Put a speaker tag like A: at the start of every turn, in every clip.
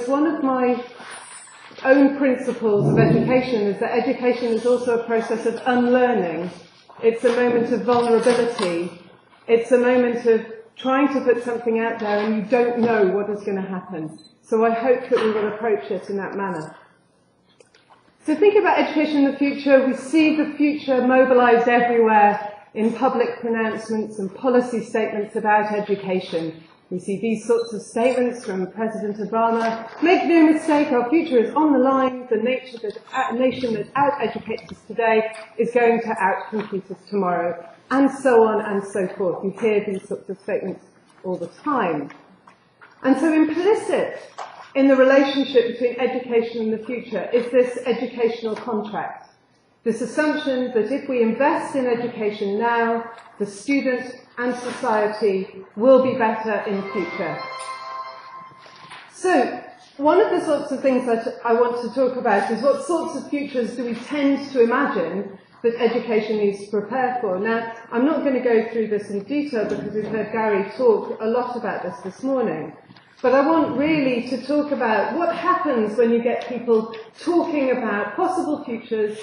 A: One of my own principles of education is that education is also a process of unlearning. It's a moment of vulnerability. It's a moment of trying to put something out there and you don't know what is going to happen. So I hope that we will approach it in that manner. So think about education in the future. We see the future mobilized everywhere in public pronouncements and policy statements about education. We see these sorts of statements from President Obama. Make no mistake, our future is on the line. The nation that out-educates us today is going to out-compete us tomorrow. And so on and so forth. You hear these sorts of statements all the time. And so implicit in the relationship between education and the future is this educational contract. This assumption that if we invest in education now, the student and society will be better in the future. So, one of the sorts of things that I want to talk about is what sorts of futures do we tend to imagine that education needs to prepare for. Now, I'm not going to go through this in detail because we've heard Gary talk a lot about this morning. But I want really to talk about what happens when you get people talking about possible futures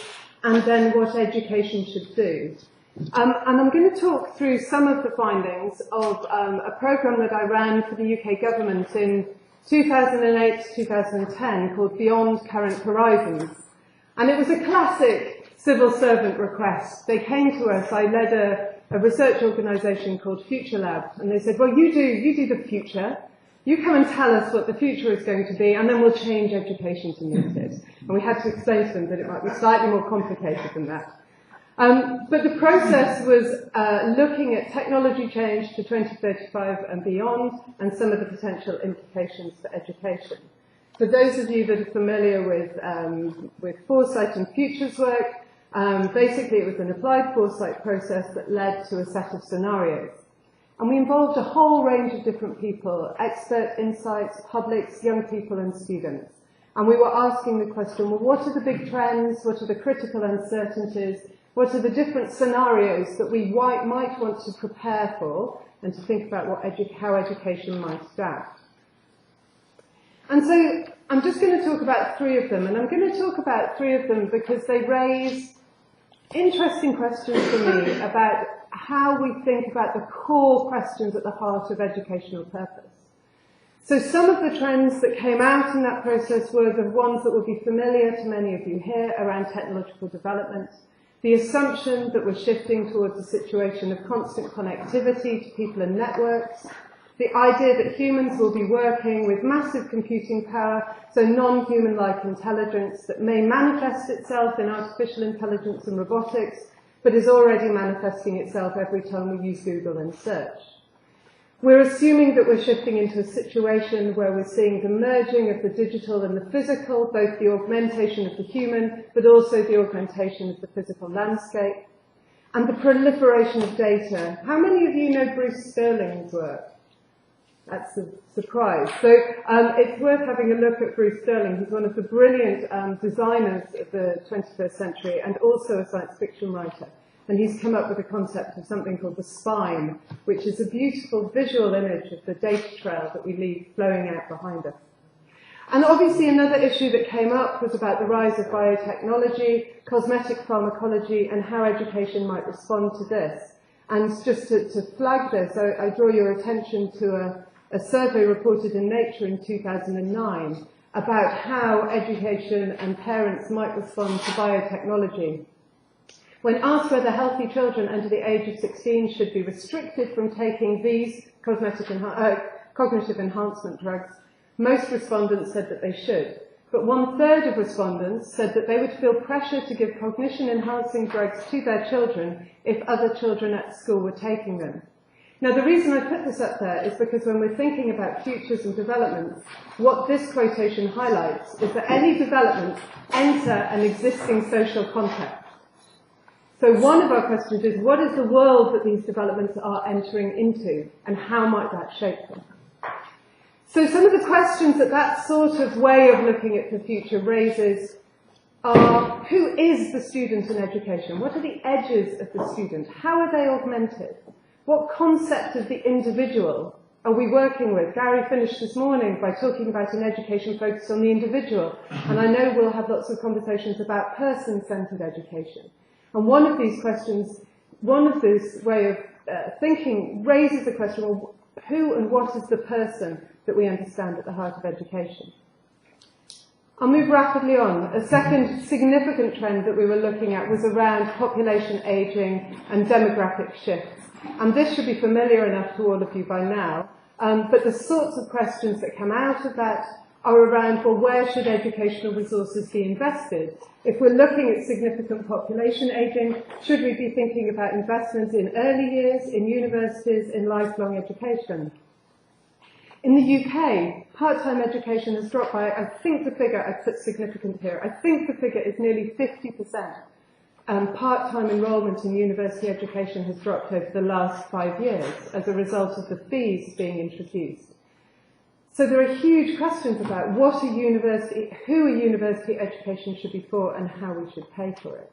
A: and then what education should do. And I'm going to talk through some of the findings of a programme that I ran for the UK government in 2008 to 2010 called Beyond Current Horizons. And it was a classic civil servant request. They came to us, I led a research organisation called Future Lab, and they said, well, you do the future. You come and tell us what the future is going to be, and then we'll change education to meet it. And we had to explain to them that it might be slightly more complicated than that. But the process was looking at technology change to 2035 and beyond, and some of the potential implications for education. For those of you that are familiar with foresight and futures work, basically it was an applied foresight process that led to a set of scenarios. And we involved a whole range of different people, expert insights, publics, young people and students. And we were asking the question, well, what are the big trends? What are the critical uncertainties? What are the different scenarios that we might want to prepare for and to think about how education might adapt? And so I'm just going to talk about three of them. And I'm going to talk about three of them because they raise interesting questions for me about how we think about the core questions at the heart of educational purpose. So some of the trends that came out in that process were the ones that will be familiar to many of you here around technological development, the assumption that we're shifting towards a situation of constant connectivity to people and networks, the idea that humans will be working with massive computing power, so non-human-like intelligence that may manifest itself in artificial intelligence and robotics, but is already manifesting itself every time we use Google and search. We're assuming that we're shifting into a situation where we're seeing the merging of the digital and the physical, both the augmentation of the human, but also the augmentation of the physical landscape, and the proliferation of data. How many of you know Bruce Sterling's work? That's a surprise. So it's worth having a look at Bruce Sterling. He's one of the brilliant designers of the 21st century and also a science fiction writer. And he's come up with a concept of something called the spine, which is a beautiful visual image of the data trail that we leave flowing out behind us. And obviously another issue that came up was about the rise of biotechnology, cosmetic pharmacology, and how education might respond to this. And just to flag this, I draw your attention to a survey reported in Nature in 2009 about how education and parents might respond to biotechnology. When asked whether healthy children under the age of 16 should be restricted from taking these cognitive enhancement drugs, most respondents said that they should. But 1/3 of respondents said that they would feel pressure to give cognition-enhancing drugs to their children if other children at school were taking them. Now, the reason I put this up there is because when we're thinking about futures and developments, what this quotation highlights is that any developments enter an existing social context. So one of our questions is, what is the world that these developments are entering into, and how might that shape them? So some of the questions that that sort of way of looking at the future raises are, who is the student in education? What are the edges of the student? How are they augmented? What concept of the individual are we working with? Gary finished this morning by talking about an education focused on the individual, and I know we'll have lots of conversations about person-centered education. And one of these questions, one of this way of thinking raises the question, well, who and what is the person that we understand at the heart of education? I'll move rapidly on. A second significant trend that we were looking at was around population ageing and demographic shifts. And this should be familiar enough to all of you by now. But the sorts of questions that come out of that are around, well, where should educational resources be invested? If we're looking at significant population ageing, should we be thinking about investment in early years, in universities, in lifelong education? In the UK, part-time education has dropped by, I think the figure, I put significant here, I think the figure is nearly 50%. Part-time enrolment in university education has dropped over the last 5 years as a result of the fees being introduced. So there are huge questions about who a university education should be for and how we should pay for it.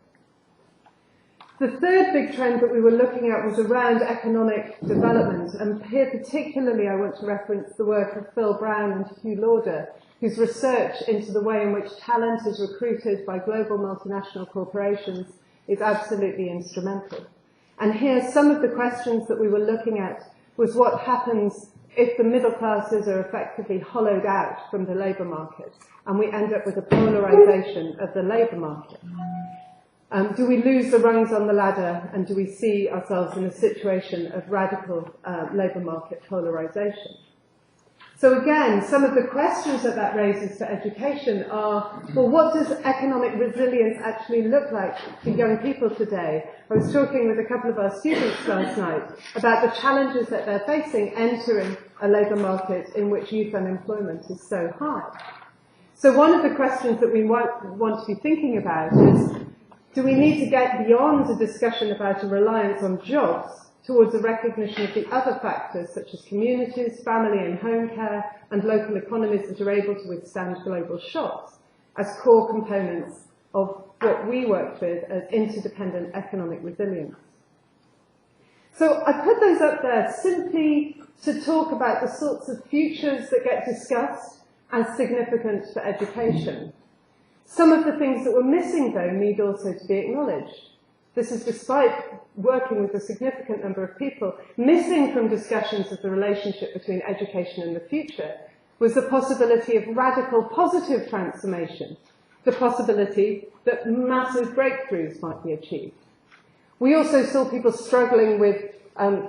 A: The third big trend that we were looking at was around economic development, and here particularly I want to reference the work of Phil Brown and Hugh Lauder, whose research into the way in which talent is recruited by global multinational corporations is absolutely instrumental. And here some of the questions that we were looking at was what happens if the middle classes are effectively hollowed out from the labour market and we end up with a polarisation of the labour market. Do we lose the rungs on the ladder, and do we see ourselves in a situation of radical labour market polarisation? So again, some of the questions that raises for education are, well, what does economic resilience actually look like for young people today? I was talking with a couple of our students last night about the challenges that they're facing entering a labour market in which youth unemployment is so high. So one of the questions that we want to be thinking about is, do we need to get beyond a discussion about a reliance on jobs towards a recognition of the other factors such as communities, family and home care, and local economies that are able to withstand global shocks as core components of what we work with as interdependent economic resilience? So I put those up there simply to talk about the sorts of futures that get discussed as significant for education. Some of the things that were missing, though, need also to be acknowledged. This is despite working with a significant number of people. Missing from discussions of the relationship between education and the future was the possibility of radical positive transformation, the possibility that massive breakthroughs might be achieved. We also saw people struggling with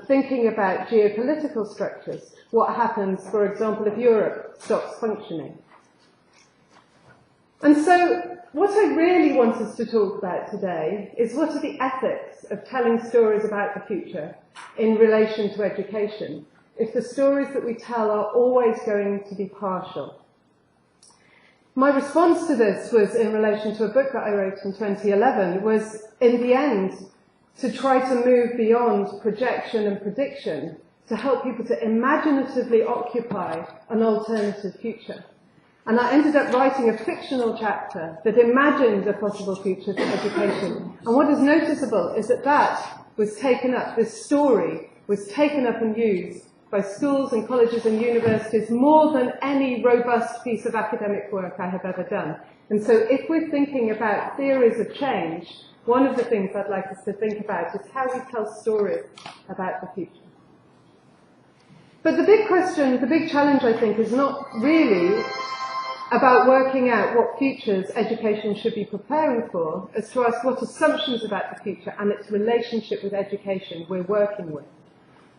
A: thinking about geopolitical structures. What happens, for example, if Europe stops functioning? And so what I really want us to talk about today is what are the ethics of telling stories about the future in relation to education, if the stories that we tell are always going to be partial. My response to this was in relation to a book that I wrote in 2011, was in the end to try to move beyond projection and prediction to help people to imaginatively occupy an alternative future. And I ended up writing a fictional chapter that imagined a possible future for education. And what is noticeable is that was taken up, this story was taken up and used by schools and colleges and universities more than any robust piece of academic work I have ever done. And so if we're thinking about theories of change, one of the things I'd like us to think about is how we tell stories about the future. But the big question, the big challenge, I think, is not really about working out what futures education should be preparing for, as to ask what assumptions about the future and its relationship with education we're working with.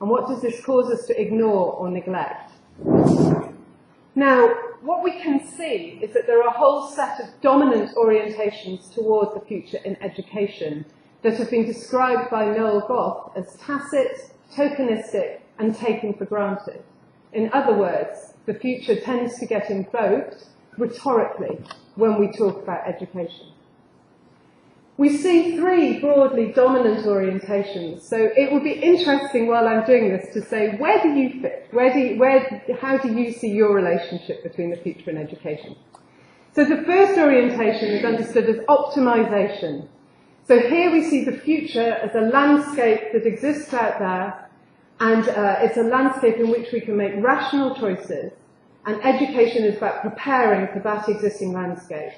A: And what does this cause us to ignore or neglect? Now, what we can see is that there are a whole set of dominant orientations toward the future in education that have been described by Noel Goff as tacit, tokenistic, and taken for granted. In other words, the future tends to get invoked rhetorically when we talk about education. We see three broadly dominant orientations, so it will be interesting while I'm doing this to say, where do you fit? How do you see your relationship between the future and education? So the first orientation is understood as optimization. So here we see the future as a landscape that exists out there, And it's a landscape in which we can make rational choices, and education is about preparing for that existing landscape.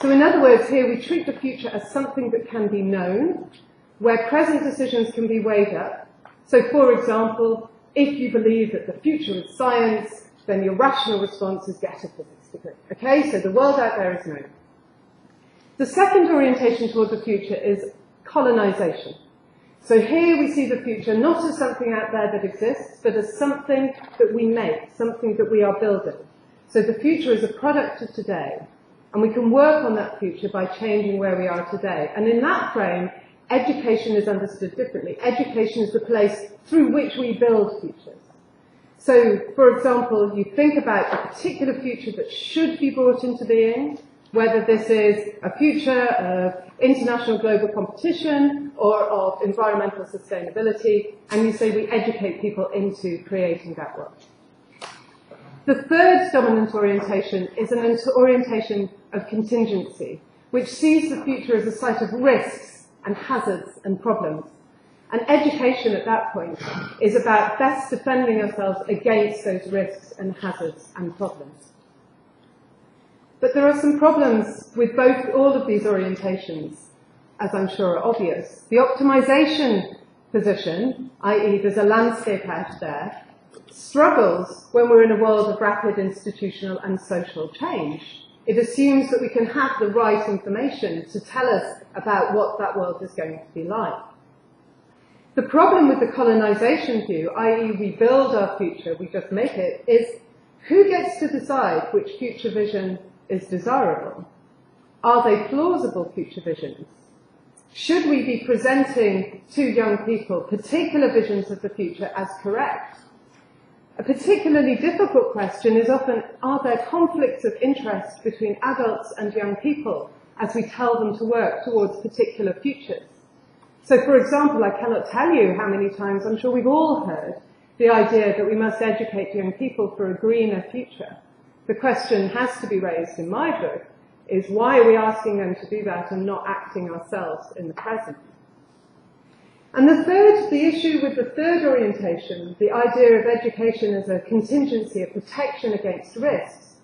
A: So in other words, here we treat the future as something that can be known, where present decisions can be weighed up. So for example, if you believe that the future is science, then your rational response is get a physics degree. Okay, so the world out there is known. The second orientation toward the future is colonization. So here we see the future not as something out there that exists, but as something that we make, something that we are building. So the future is a product of today, and we can work on that future by changing where we are today. And in that frame, education is understood differently. Education is the place through which we build futures. So, for example, you think about a particular future that should be brought into being, whether this is a future of international global competition or of environmental sustainability, and you say we educate people into creating that world. The third dominant orientation is an orientation of contingency, which sees the future as a site of risks and hazards and problems. And education at that point is about best defending ourselves against those risks and hazards and problems. But there are some problems with all of these orientations, as I'm sure are obvious. The optimization position, i.e. there's a landscape out there, struggles when we're in a world of rapid institutional and social change. It assumes that we can have the right information to tell us about what that world is going to be like. The problem with the colonization view, i.e. we build our future, we just make it, is who gets to decide which future vision is desirable? Are they plausible future visions? Should we be presenting to young people particular visions of the future as correct? A particularly difficult question is often, are there conflicts of interest between adults and young people as we tell them to work towards particular futures? So, for example, I cannot tell you how many times, I'm sure we've all heard, the idea that we must educate young people for a greener future. The question has to be raised in my book is why are we asking them to do that and not acting ourselves in the present? And the issue with the third orientation, the idea of education as a contingency, a protection against risks,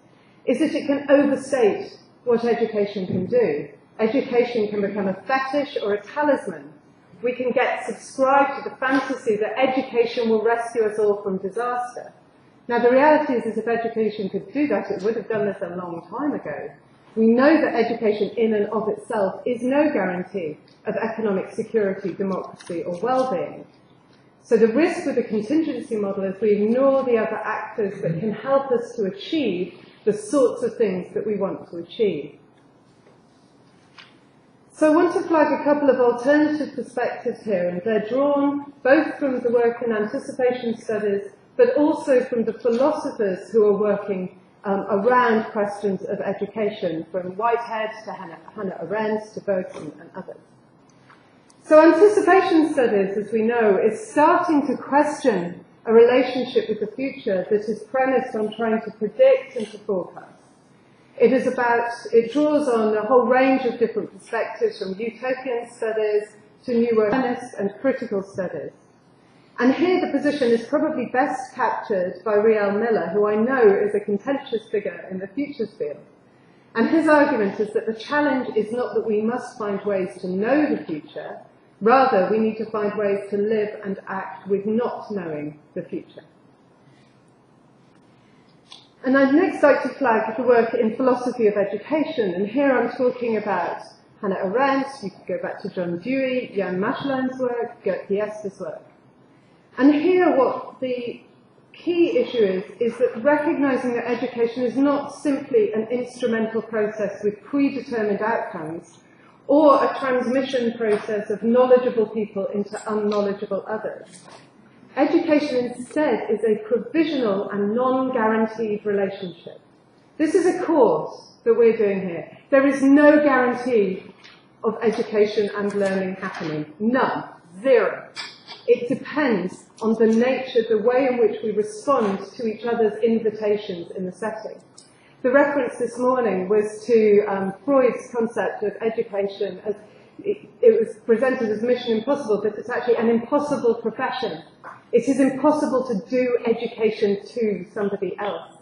A: is that it can overstate what education can do. Education can become a fetish or a talisman. We can get subscribed to the fantasy that education will rescue us all from disaster. Now, the reality is if education could do that, it would have done this a long time ago. We know that education in and of itself is no guarantee of economic security, democracy, or well-being. So the risk with the contingency model is we ignore the other actors that can help us to achieve the sorts of things that we want to achieve. So I want to flag a couple of alternative perspectives here, and they're drawn both from the work in anticipation studies, but also from the philosophers who are working around questions of education, from Whitehead to Hannah Arendt to Bergson and others. So anticipation studies, as we know, is starting to question a relationship with the future that is premised on trying to predict and to forecast. It draws on a whole range of different perspectives, from utopian studies to new awareness and critical studies. And here the position is probably best captured by Riel Miller, who I know is a contentious figure in the futures field. And his argument is that the challenge is not that we must find ways to know the future, rather we need to find ways to live and act with not knowing the future. And I'd next like to flag the work in philosophy of education, and here I'm talking about Hannah Arendt, you could go back to John Dewey, Jan Machelin's work, Gert Hieste's work. And here what the key issue is that recognizing that education is not simply an instrumental process with predetermined outcomes, or a transmission process of knowledgeable people into unknowledgeable others. Education instead is a provisional and non-guaranteed relationship. This is a course that we're doing here. There is no guarantee of education and learning happening. None. Zero. It depends on the nature, the way in which we respond to each other's invitations in the setting. The reference this morning was to Freud's concept of education as it was presented as mission impossible, but it's actually an impossible profession. It is impossible to do education to somebody else.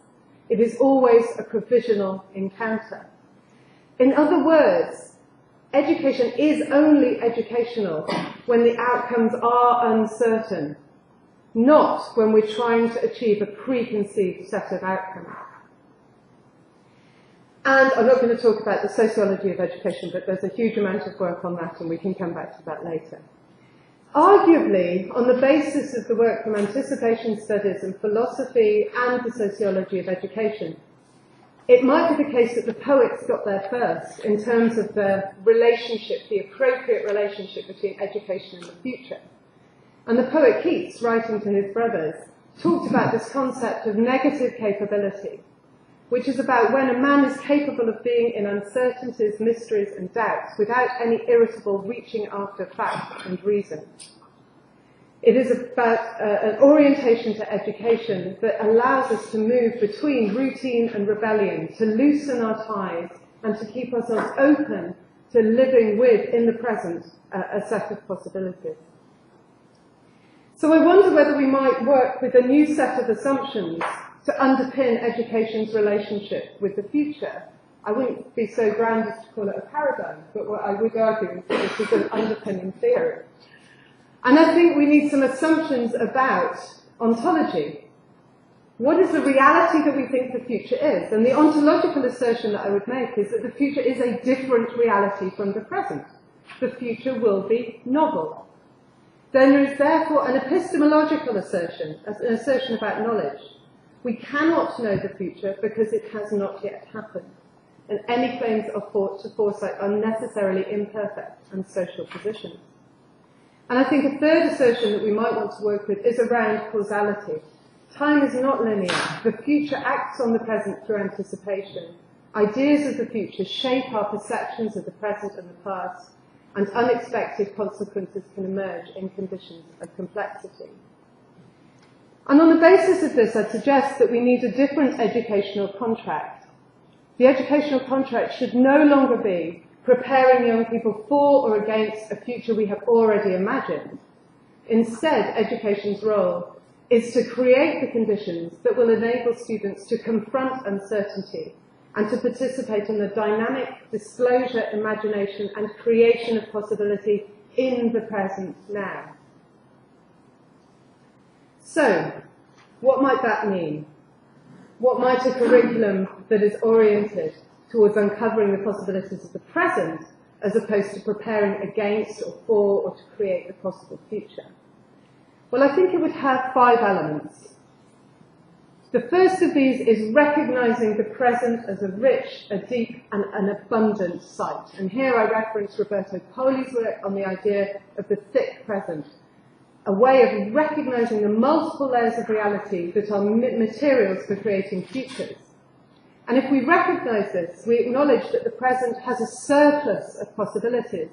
A: It is always a provisional encounter. In other words, education is only educational when the outcomes are uncertain, not when we're trying to achieve a preconceived set of outcomes. And I'm not going to talk about the sociology of education, but there's a huge amount of work on that, and we can come back to that later. Arguably, on the basis of the work from anticipation studies and philosophy and the sociology of education, it might be the case that the poets got there first in terms of the relationship, the appropriate relationship between education and the future. And the poet Keats, writing to his brothers, talked about this concept of negative capability, which is about when a man is capable of being in uncertainties, mysteries and doubts without any irritable reaching after fact and reason. It is about an orientation to education that allows us to move between routine and rebellion, to loosen our ties and to keep ourselves open to living with, in the present, a set of possibilities. So I wonder whether we might work with a new set of assumptions to underpin education's relationship with the future. I wouldn't be so grand as to call it a paradigm, but what I would argue is that this is an underpinning theory. And I think we need some assumptions about ontology. What is the reality that we think the future is? And the ontological assertion that I would make is that the future is a different reality from the present. The future will be novel. Then there is therefore an epistemological assertion, an assertion about knowledge. We cannot know the future because it has not yet happened. And any claims of foresight are necessarily imperfect and social positions. And I think a third assertion that we might want to work with is around causality. Time is not linear. The future acts on the present through anticipation. Ideas of the future shape our perceptions of the present and the past, and unexpected consequences can emerge in conditions of complexity. And on the basis of this, I'd suggest that we need a different educational contract. The educational contract should no longer be preparing young people for or against a future we have already imagined. Instead, education's role is to create the conditions that will enable students to confront uncertainty and to participate in the dynamic disclosure, imagination, and creation of possibility in the present now. So, what might that mean? What might a curriculum that is oriented towards uncovering the possibilities of the present as opposed to preparing against or for or to create the possible future? Well, I think it would have 5 elements. The first of these is recognizing the present as a rich, a deep, and an abundant site. And here I reference Roberto Poli's work on the idea of the thick present, a way of recognizing the multiple layers of reality that are materials for creating futures. And if we recognize this, we acknowledge that the present has a surplus of possibilities.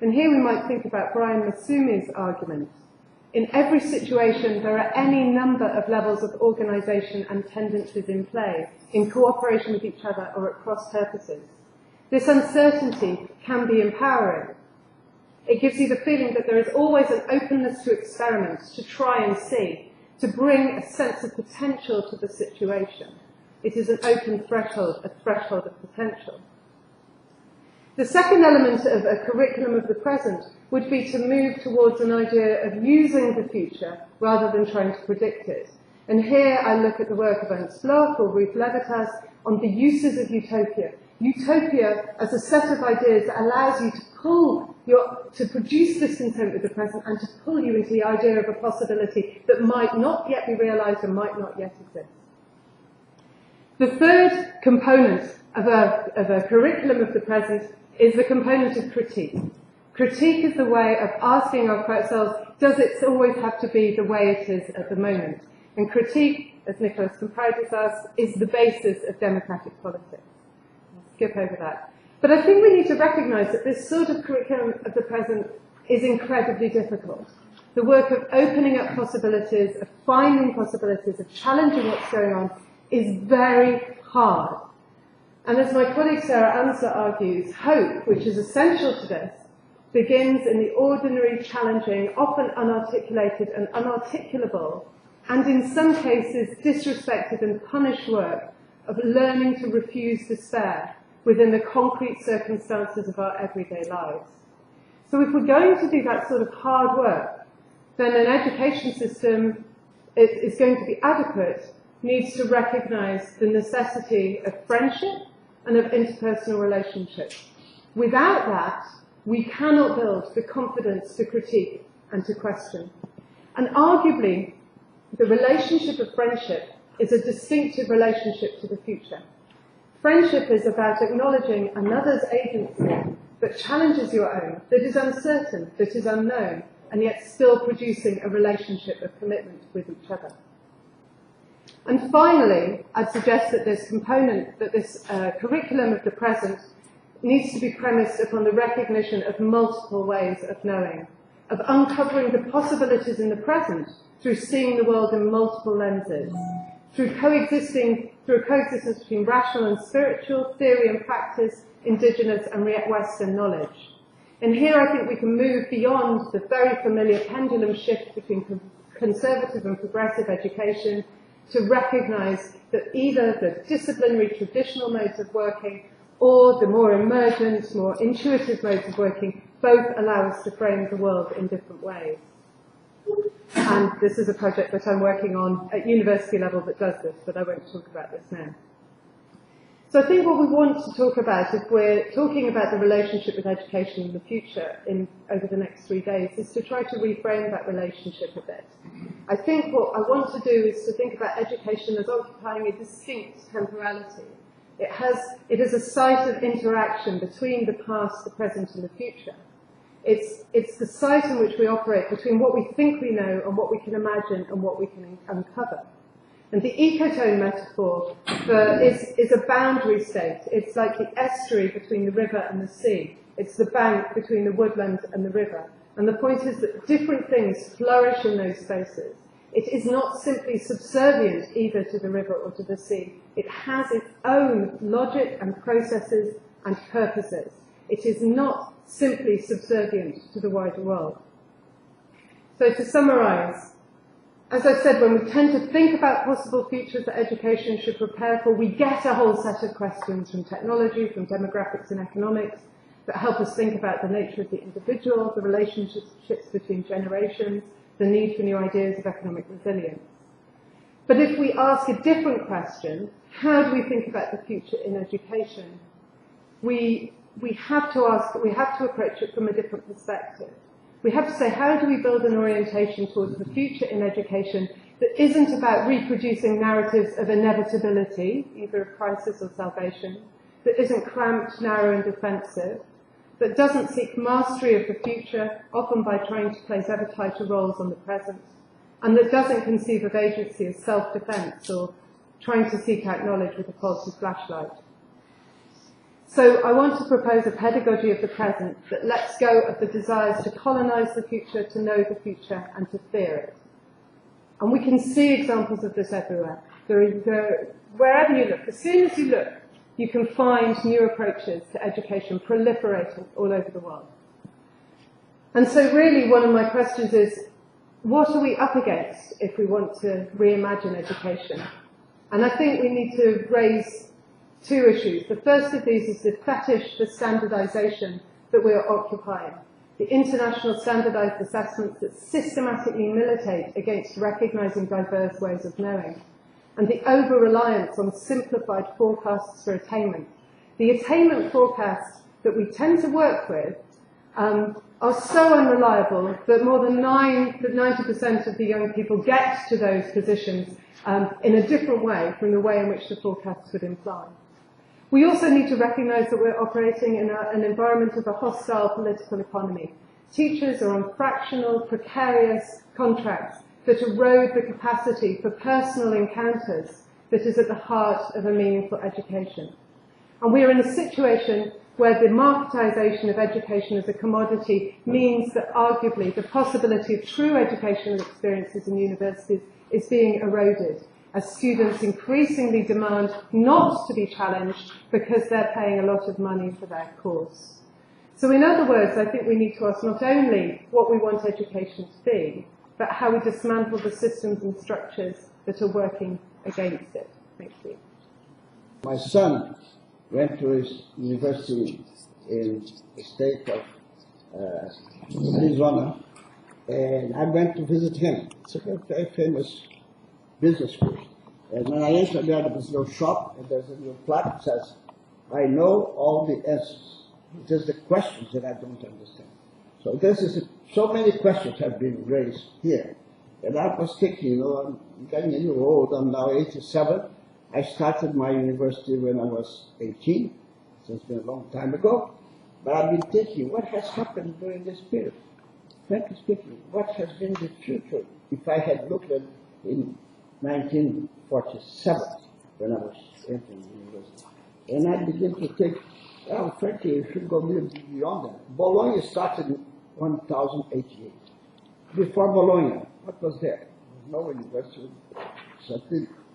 A: And here we might think about Brian Masumi's argument. In every situation, there are any number of levels of organization and tendencies in play, in cooperation with each other or at cross purposes. This uncertainty can be empowering. It gives you the feeling that there is always an openness to experiments, to try and see, to bring a sense of potential to the situation. It is an open threshold, a threshold of potential. The second element of a curriculum of the present would be to move towards an idea of using the future rather than trying to predict it. And here I look at the work of Ernst Bloch or Ruth Levitas on the uses of utopia. Utopia as a set of ideas that allows you to produce discontent with the present and to pull you into the idea of a possibility that might not yet be realized and might not yet exist. The third component of a curriculum of the present is the component of critique. Critique is the way of asking ourselves, does it always have to be the way it is at the moment? And critique, as Nicholas Comprides asks, is the basis of democratic politics. I'll skip over that. But I think we need to recognize that this sort of curriculum of the present is incredibly difficult. The work of opening up possibilities, of finding possibilities, of challenging what's going on is very hard. And as my colleague Sarah Answer argues, hope, which is essential to this, begins in the ordinary, challenging, often unarticulated and unarticulable, and in some cases disrespected and punished work of learning to refuse despair within the concrete circumstances of our everyday lives. So if we're going to do that sort of hard work, then an education system is going to be adequate, needs to recognise the necessity of friendship and of interpersonal relationships. Without that, we cannot build the confidence to critique and to question. And arguably, the relationship of friendship is a distinctive relationship to the future. Friendship is about acknowledging another's agency that challenges your own, that is uncertain, that is unknown, and yet still producing a relationship of commitment with each other. And finally, I'd suggest that this component, that this curriculum of the present needs to be premised upon the recognition of multiple ways of knowing, of uncovering the possibilities in the present through seeing the world in multiple lenses, through a coexistence between rational and spiritual, theory and practice, indigenous and Western knowledge. And here I think we can move beyond the very familiar pendulum shift between conservative and progressive education to recognise that either the disciplinary traditional modes of working or the more emergent, more intuitive modes of working both allow us to frame the world in different ways. And this is a project that I'm working on at university level that does this, but I won't talk about this now. So I think what we want to talk about, if we're talking about the relationship with education in the future over the next 3 days, is to try to reframe that relationship a bit. I think what I want to do is to think about education as occupying a distinct temporality. It is a site of interaction between the past, the present and the future. It's the site in which we operate between what we think we know and what we can imagine and what we can uncover. And the ecotone metaphor is a boundary state. It's like the estuary between the river and the sea. It's the bank between the woodland and the river. And the point is that different things flourish in those spaces. It is not simply subservient either to the river or to the sea. It has its own logic and processes and purposes. It is not simply subservient to the wider world. So to summarise, as I said, when we tend to think about possible futures that education should prepare for, we get a whole set of questions from technology, from demographics and economics that help us think about the nature of the individual, the relationships between generations, the need for new ideas of economic resilience. But if we ask a different question, how do we think about the future in education? We have to approach it from a different perspective. We have to say, how do we build an orientation towards the future in education that isn't about reproducing narratives of inevitability, either of crisis or salvation, that isn't cramped, narrow and defensive, that doesn't seek mastery of the future, often by trying to place ever tighter roles on the present, and that doesn't conceive of agency as self-defense or trying to seek out knowledge with a faulty flashlight. So I want to propose a pedagogy of the present that lets go of the desires to colonize the future, to know the future, and to fear it. And we can see examples of this everywhere. Wherever you look, as soon as you look, you can find new approaches to education proliferating all over the world. And so really one of my questions is, what are we up against if we want to reimagine education? And I think we need to raise two issues. The first of these is the fetish, the standardization that we are occupying. The international standardized assessments that systematically militate against recognizing diverse ways of knowing. And the over-reliance on simplified forecasts for attainment. The attainment forecasts that we tend to work with are so unreliable that more than 90% of the young people get to those positions in a different way from the way in which the forecasts would imply. We also need to recognise that we're operating in an environment of a hostile political economy. Teachers are on fractional, precarious contracts that erode the capacity for personal encounters that is at the heart of a meaningful education. And we are in a situation where the marketisation of education as a commodity means that arguably the possibility of true educational experiences in universities is being eroded, as students increasingly demand not to be challenged because they're paying a lot of money for their course. So in other words, I think we need to ask not only what we want education to be, but how we dismantle the systems and structures that are working against it. Thank you.
B: My son went to his university in the state of Arizona, and I went to visit him. It's a very famous business school. And when I entered there, there was a little shop, and there's a little plaque that says, I know all the answers. Just the questions that I don't understand. So this is so many questions have been raised here. And I was thinking, I'm getting a little old, I'm now 87. I started my university when I was 18, so it's been a long time ago. But I've been thinking, what has happened during this period? Frankly speaking, what has been the future if I had looked at in 1947 when I was entering the university? And I began to think, well, frankly, you should go a little bit beyond that. Bologna started in 1088. Before Bologna, what was there? There was no university.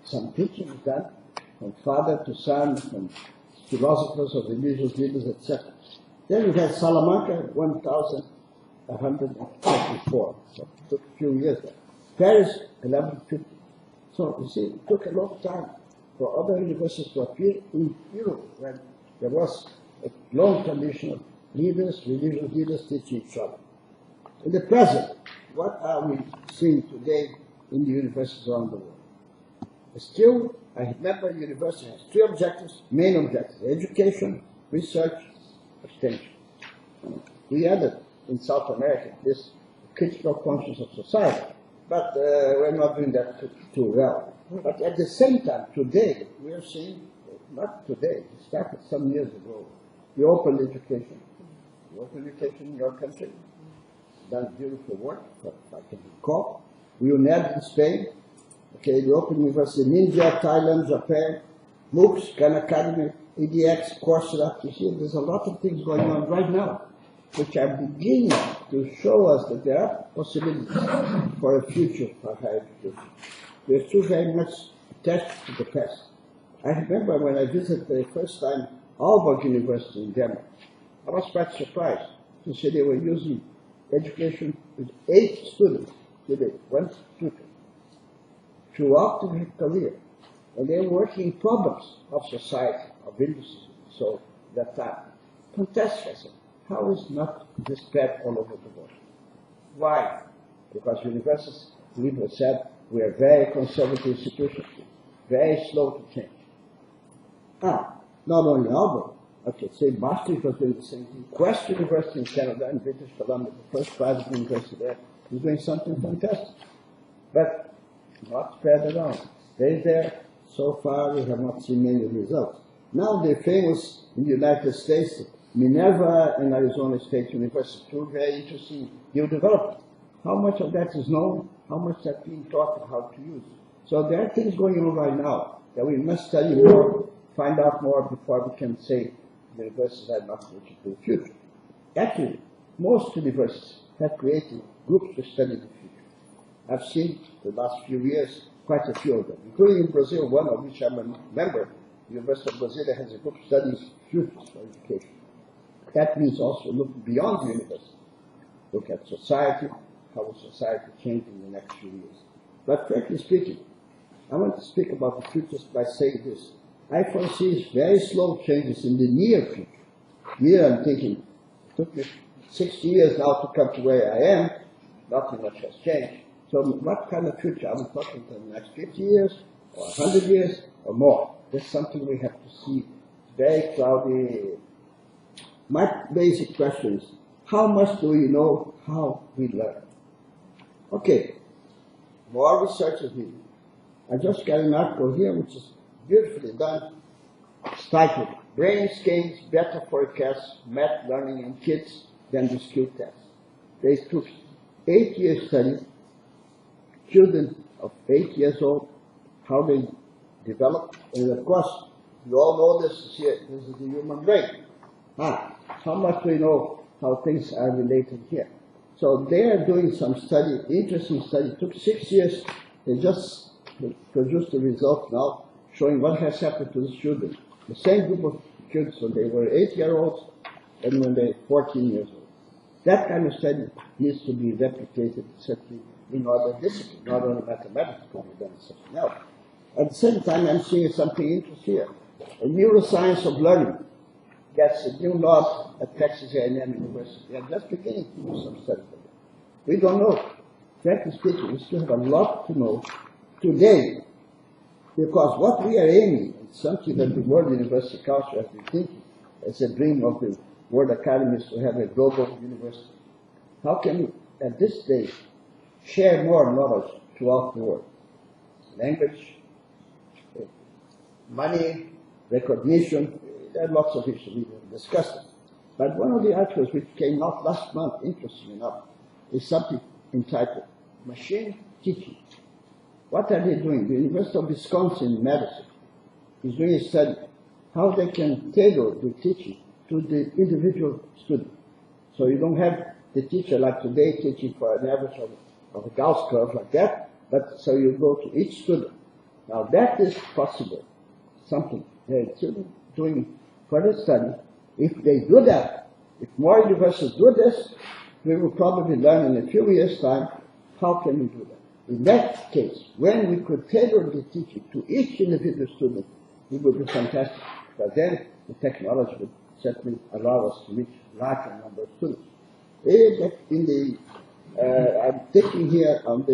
B: Some teaching was done from father to son, from philosophers or religious leaders, etc. Then we had Salamanca, 1154. So it took a few years there. Paris, 1150. So you see, it took a long time for other universities to appear in Europe, when there was a long tradition of leaders, religious leaders teaching each other. In the present, what are we seeing today in the universities around the world? Still, I remember university has three objectives, main objectives: education, research, extension. We added in South America this critical conscience of society, but we're not doing that too well. But at the same time, today, we are seeing, not today, it started some years ago, the open education. The open education in your country done beautiful work, but I can recall. We UNED in Spain, okay, the Open University in India, Thailand, Japan, MOOCs, Khan Academy, EDX, Coursera. You see, there's a lot of things going on right now, which are beginning to show us that there are possibilities for a future for higher education. We're still very much attached to the past. I remember when I visited the first time Aalborg University in Denmark, I was quite surprised to see they were using education with 8 students, today, 1 tutor, throughout their career. And they were working problems of society, of industry, so that time. Fantastic, I said. How is not this spread all over the world? Why? Because universities, people said, we are very conservative institutions, very slow to change. Not only Aalborg, okay, say Maastricht was doing the same thing. Quest University in Canada, in British Columbia, the first private university there, is doing something fantastic. But not spread around. Stay there. So far, we have not seen many results. Now they're famous in the United States, Minerva and Arizona State University, two very interesting new developments. How much of that is known? How much is being taught and how to use it? So there are things going on right now that we must study more, find out more before we can say universities are not looking to the future. Actually, most universities have created groups to study the future. I've seen the last few years quite a few of them, including in Brazil, one of which I'm a member. The University of Brasilia has a group studying futures for education. That means also look beyond the university. Look at society, how will society change in the next few years. But frankly speaking, I want to speak about the futures by saying this. I foresee very slow changes in the near future. Here I'm thinking, it took me 60 years now to come to where I am. Nothing much has changed. So what kind of future? Are we talking in the next 50 years, or 100 years, or more? That's something we have to see. It's very cloudy. My basic question is, how much do we know how we learn? Okay, more research is needed. I just got an article here which is beautifully done. It's titled, Brain Scans Better Forecast Math Learning in Kids Than the Skill Test. They took 8-year study, children of 8 years old, how they develop, and of course, you all know this here, this is the human brain. How much do we know how things are related here? So they are doing some study, interesting study. It took 6 years. They just produced the result now, showing what has happened to the children. The same group of kids, so they were 8-year-olds, than when they're 14 years old. That kind of study needs to be replicated, certainly, in other disciplines, not only mathematics, but something else. At the same time, I'm seeing something interesting here. A neuroscience of learning gets a new nod at Texas A&M University. They are just beginning to do some studies of that. We don't know. Frankly speaking, we still have a lot to know today, because what we are aiming at, something that the World University Council has been thinking, as a dream of the World Academy, is to have a global university. How can we, at this stage, share more knowledge throughout the world? Language, money, recognition, there are lots of issues we will discuss it. But one of the articles which came out last month, interesting enough, is something entitled Machine Teaching. What are they doing? The University of Wisconsin in Madison is doing a study how they can tailor the teaching to the individual student. So you don't have the teacher like today teaching for an average of a Gauss curve like that, but so you go to each student. Now that is possible. Something they're doing further study. If they do that, if more universities do this, we will probably learn in a few years' time how can we do that. In that case, when we could tailor the teaching to each individual student, it would be fantastic. But then the technology would certainly allow us to reach larger number of students. I'm thinking here on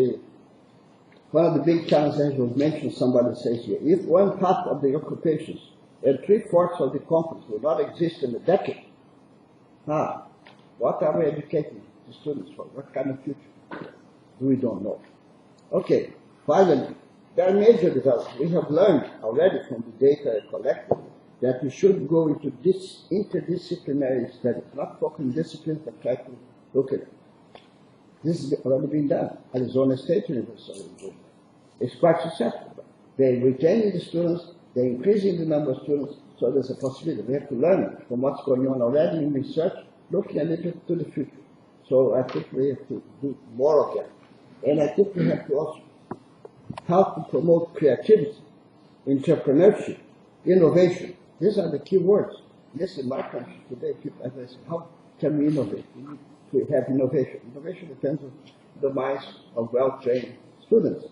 B: one of the big challenges was mentioned, somebody says here, if one half of the occupations and 3/4 of the companies will not exist in a decade, what are we educating the students for? What kind of future? We don't know. Okay, finally, there are major developments. We have learned already from the data collected that we should go into this interdisciplinary studies, not focusing disciplines, but try to look at it. This has already been done. Arizona State University. It's quite successful. They're retaining the students, they're increasing the number of students, so there's a possibility. We have to learn from what's going on already in research, looking a little to the future. So I think we have to do more of that. And I think we have to also help to promote creativity, entrepreneurship, innovation. These are the key words. This in my country today, people, as I say, how can we innovate? We need to have innovation. Innovation depends on the minds of well-trained students.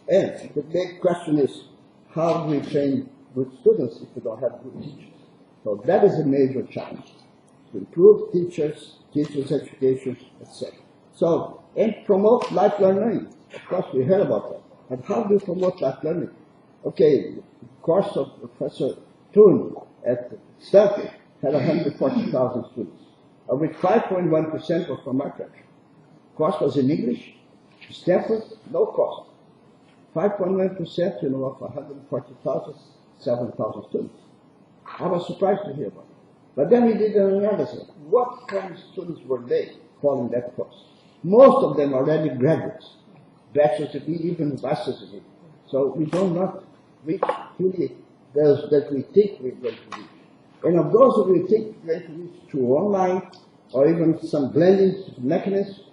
B: And the big question is, how do we train good students if we don't have good teachers? So that is a major challenge. To improve teachers' education, etc. So, and promote lifelong learning. Of course, we heard about that. But how do we promote lifelong learning? Okay, the course of Professor Thun at Stanford had 140,000 students, of which 5.1% were from our country. Course was in English. Stanford, no cost. 5.1%, of 140,000, 7,000 students. I was surprised to hear about it. But then we did an analysis. What kind of students were they following that course? Most of them already graduates, bachelor's degree, even master's degree. So we do not reach really those that we think we're going to reach. And of those that we think we're going to reach through online or even some blending mechanisms,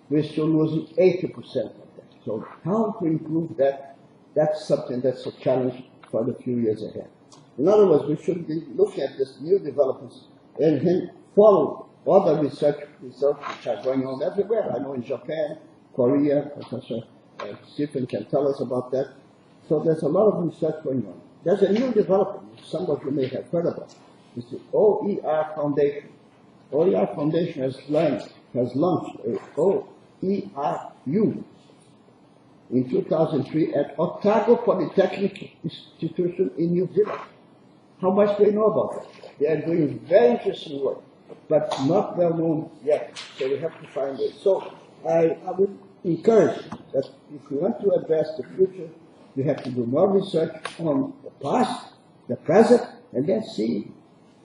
B: we're still losing 80% of that. So how to improve that, that's something that's a challenge for the few years ahead. In other words, we should be looking at these new developments and then follow other research which are going on everywhere. I know in Japan, Korea, Professor Stephen can tell us about that. So there's a lot of research going on. There's a new development, which some of you may have heard about. It's the OER Foundation. OER Foundation has launched a OERU in 2003 at Otago Polytechnic Institution in New Zealand. How much do they know about that? They are doing very interesting work, but not well known yet. So we have to find it. So I would encourage that if we want to address the future, we have to do more research on the past, the present, and then see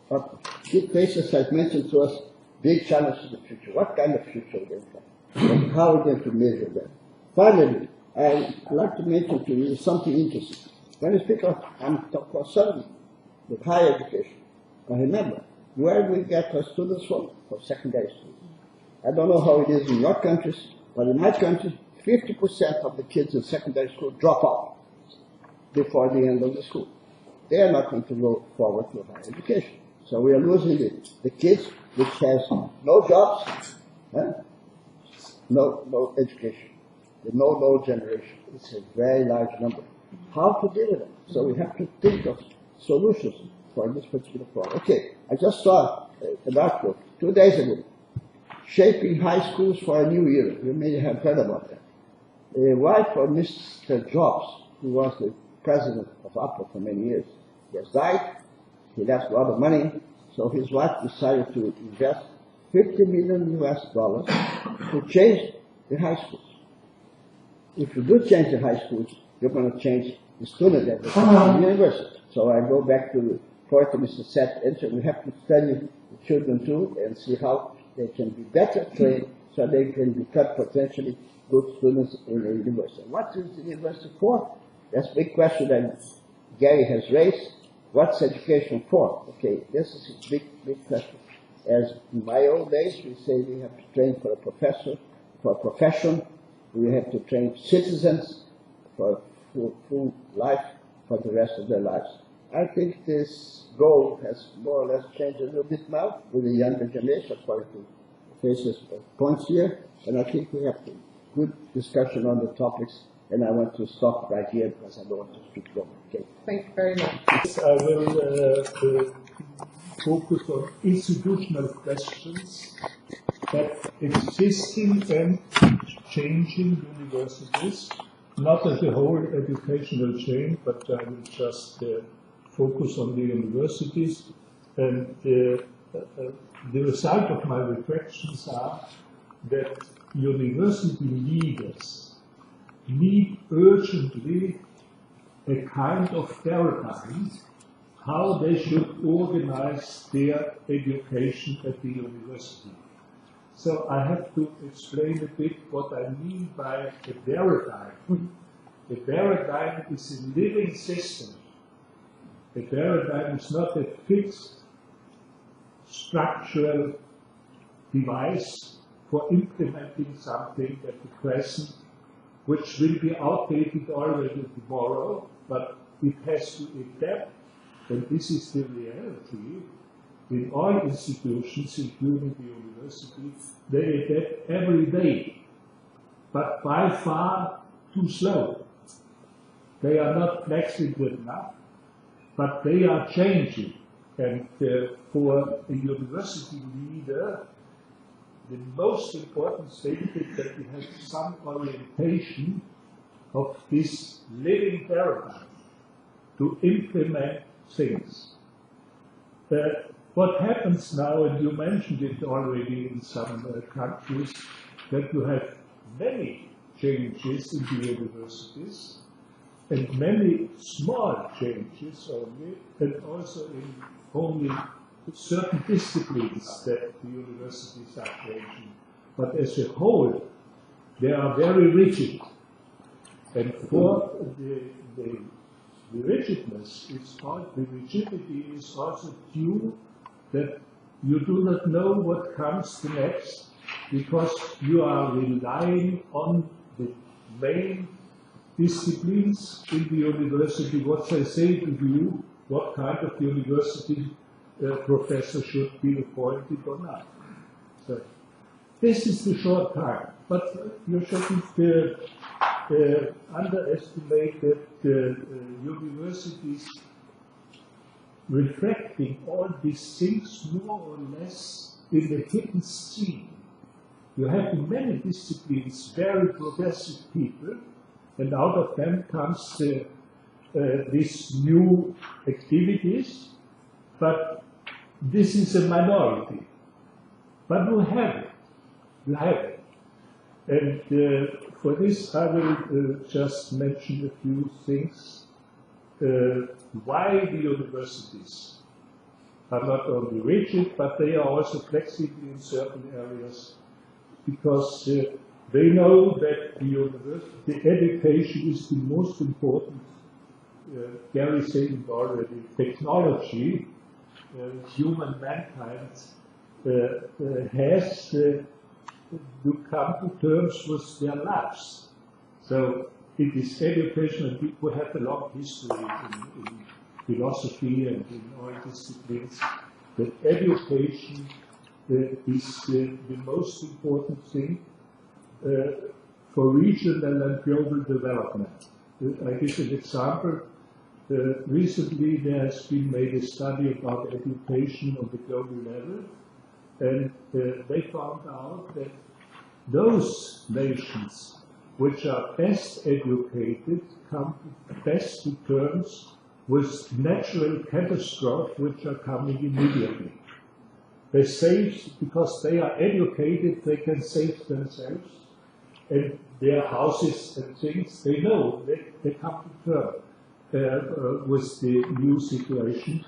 B: what big places have mentioned to us, big challenges in the future. What kind of future are we going to have? And how are we going to measure that? Finally, I'd like to mention to you something interesting. When you speak of, I'm concerned with higher education. And remember, where do we get our students from? For secondary students. I don't know how it is in your countries, but in my country, 50% of the kids in secondary school drop out before the end of the school. They are not going to go forward to higher education. So we are losing the kids which has no jobs, no education, the no generation. It's a very large number. How to deal with it? So we have to think of solutions for this particular problem. Okay, I just saw an article 2 days ago, shaping high schools for a new era. You may have heard about that. The wife of Mr. Jobs, who was the president of Apple for many years, he has died. He left a lot of money, so his wife decided to invest $50 million to change the high schools. If you do change the high schools, you're going to change the student at the university. So I go back to the point of Mr. Sesh. We have to study the children too and see how they can be better trained so they can become potentially good students in the university. What is the university for? That's a big question that Gary has raised. What's education for? Okay, this is a big question. As in my old days, we say we have to train for a professor, for a profession. We have to train citizens for full life for the rest of their lives. I think this goal has more or less changed a little bit now with the younger generation, according to Face's points here. And I think we have a good discussion on the topics. And I want to stop right here because I don't want to speak long. Okay.
A: Thank you very much.
C: I will focus on institutional questions that existing and changing universities, not as a whole educational chain, but I will just focus on the universities. And the result of my reflections are that university leaders need urgently a kind of paradigm how they should organize their education at the university. So I have to explain a bit what I mean by a paradigm. A paradigm is a living system. A paradigm is not a fixed structural device for implementing something at the present which will be outdated already tomorrow, but it has to adapt, and this is the reality. In all institutions, including the university, they adapt every day, but by far too slow. They are not flexible enough, but they are changing. And for a university leader, the most important thing is that we have some orientation of this living paradigm to implement things. What happens now, and you mentioned it already in some countries, that you have many changes in the universities, and many small changes only, and also in only certain disciplines that the universities are changing. But as a whole, they are very rigid. And for the rigidness, the rigidity is also due that you do not know what comes next, because you are relying on the main disciplines in the university, what they say to you, what kind of university professor should be appointed or not. So this is the short time, but you shouldn't underestimate that universities reflecting all these things more or less in the hidden scene. You have in many disciplines very progressive people, and out of them comes these new activities, but this is a minority. But we have it. We have it. And for this I will just mention a few things. Why the universities are not only rigid, but they are also flexible in certain areas, because they know that the education is the most important. Gary said it already, technology, human mankind has to come to terms with their lives. So it is education, and people have a long history in philosophy and in all disciplines, that education is the most important thing for regional and global development. I give an example. Recently there has been made a study about education on the global level, and they found out that those nations which are best educated come best to terms with natural catastrophes which are coming immediately. They save, because they are educated, they can save themselves and their houses and things. They know, they come to terms with the new situation.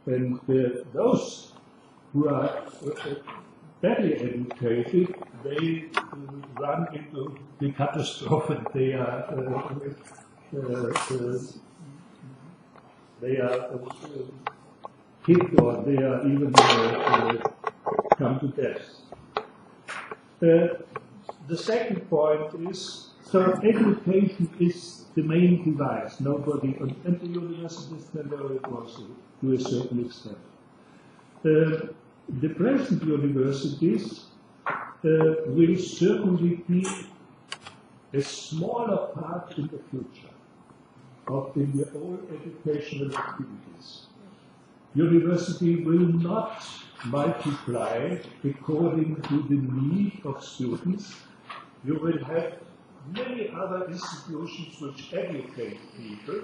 C: And those who are badly educated, they run into the catastrophe, and they are hit, or they are even come to death. The second point is, so education is the main device. Nobody, and the universities can know it also to a certain extent. The present universities will certainly be a smaller part in the future of the whole educational activities. University will not multiply according to the need of students. You will have many other institutions which educate people.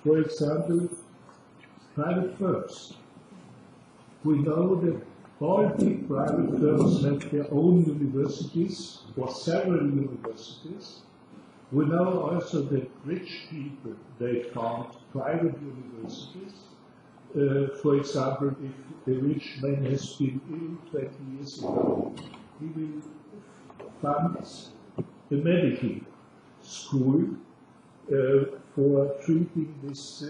C: For example, private firms. We know that all big private firms have their own universities, or several universities. We know also that rich people, they found private universities. For example, if a rich man has been ill 20 years ago, he will fund a medical school for treating this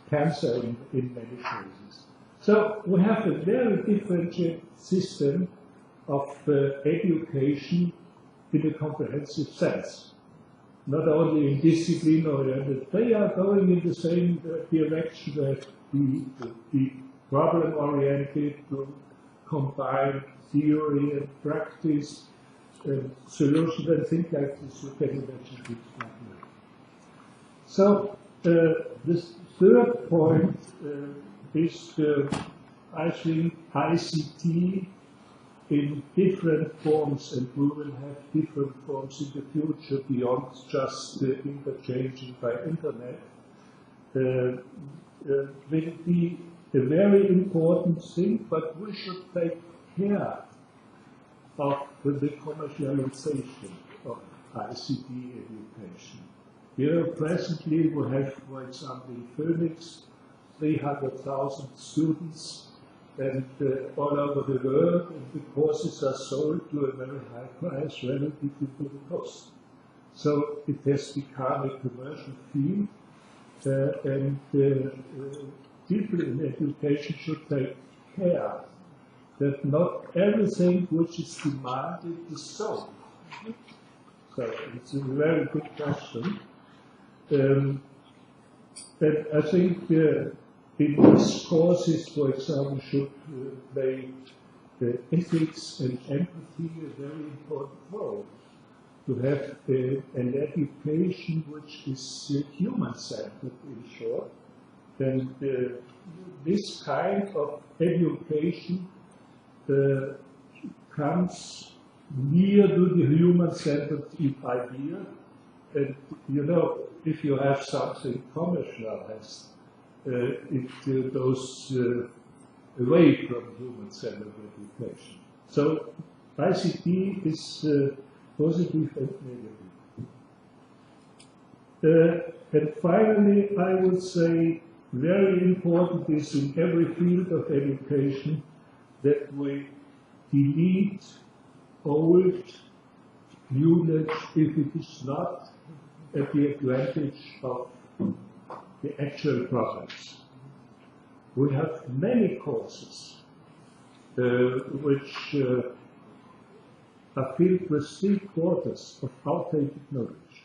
C: cancer in many cases. So we have a very differentiated system of education in a comprehensive sense. Not only in discipline oriented, they are going in the same direction that the problem oriented, to combine theory and practice and solutions and things like this. You can imagine it. So this third point is, I think, ICT in different forms, and we will have different forms in the future beyond just interchanging by internet, will be a very important thing, but we should take care of the commercialization of ICT education. Here, presently, we have, for example, in Phoenix, 300,000 students, and all over the world, and the courses are sold to a very high price relative to the cost. So it has become a commercial field, and people in education should take care that not everything which is demanded is sold. So it's a very good question. And I think in these courses, for example, should play ethics and empathy a very important role. To have an education which is human-centered, in short. And this kind of education comes near to the human-centered idea. And you know, if you have something commercialized, it goes away from human-centered education. So ICT is positive and negative. And finally, I would say very important is in every field of education that we delete old knowledge if it is not at the advantage of the actual process. We have many courses which are filled with 3/4 of outdated knowledge.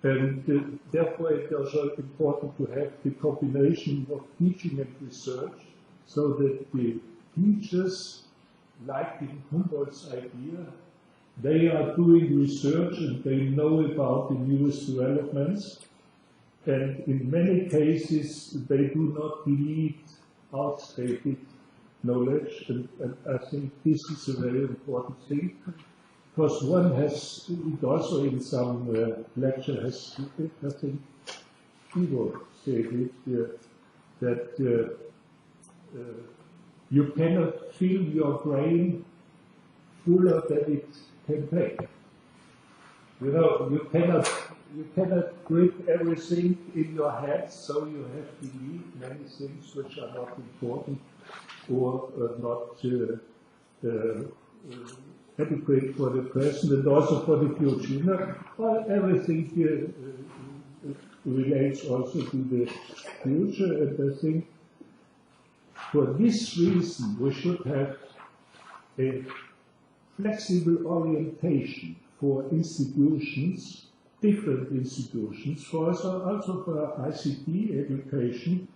C: And therefore it is also important to have the combination of teaching and research, so that the teachers, like in Humboldt's idea, they are doing research and they know about the newest developments. And in many cases, they do not need outstated knowledge. And I think this is a very important thing. Because one has, it also in some lecture has, I think, Ivo said it, that you cannot fill your brain fuller than it can take. You know, you cannot grip everything in your head, so you have to leave many things which are not important or not adequate for the present and also for the future. You know, well, everything here relates also to the future, and I think for this reason we should have a flexible orientation for institutions, different institutions, for also for ICT education,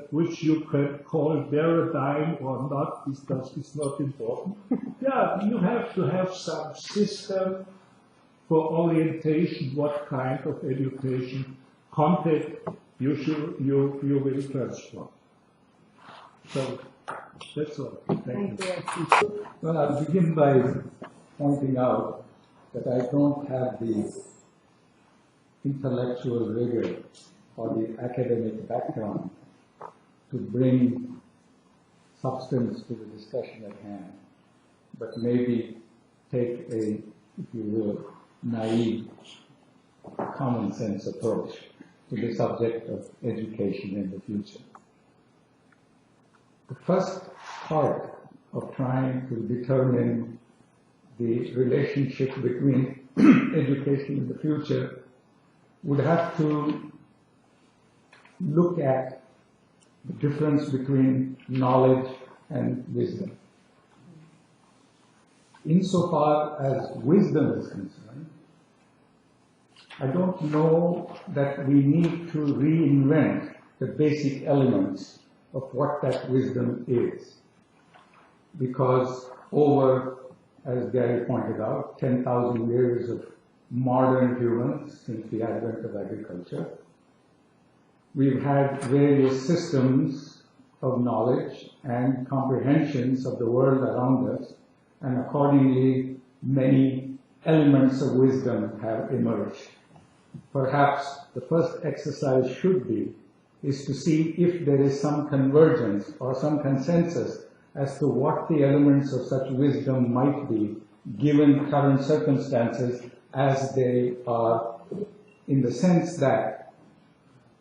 C: which you can call paradigm or not, is not important. Yeah, you have to have some system for orientation, what kind of education content you will transform. So that's all. Thank you.
D: Well, I'll begin by pointing out that I don't have the intellectual rigor or the academic background to bring substance to the discussion at hand, but maybe take a, if you will, naive, common sense approach to the subject of education in the future. The first part of trying to determine the relationship between education in the future would have to look at the difference between knowledge and wisdom. Insofar as wisdom is concerned, I don't know that we need to reinvent the basic elements of what that wisdom is. Because over, as Gary pointed out, 10,000 years of modern humans since the advent of agriculture, we've had various systems of knowledge and comprehensions of the world around us, and accordingly, many elements of wisdom have emerged. Perhaps the first exercise should be is to see if there is some convergence or some consensus as to what the elements of such wisdom might be given current circumstances as they are, in the sense that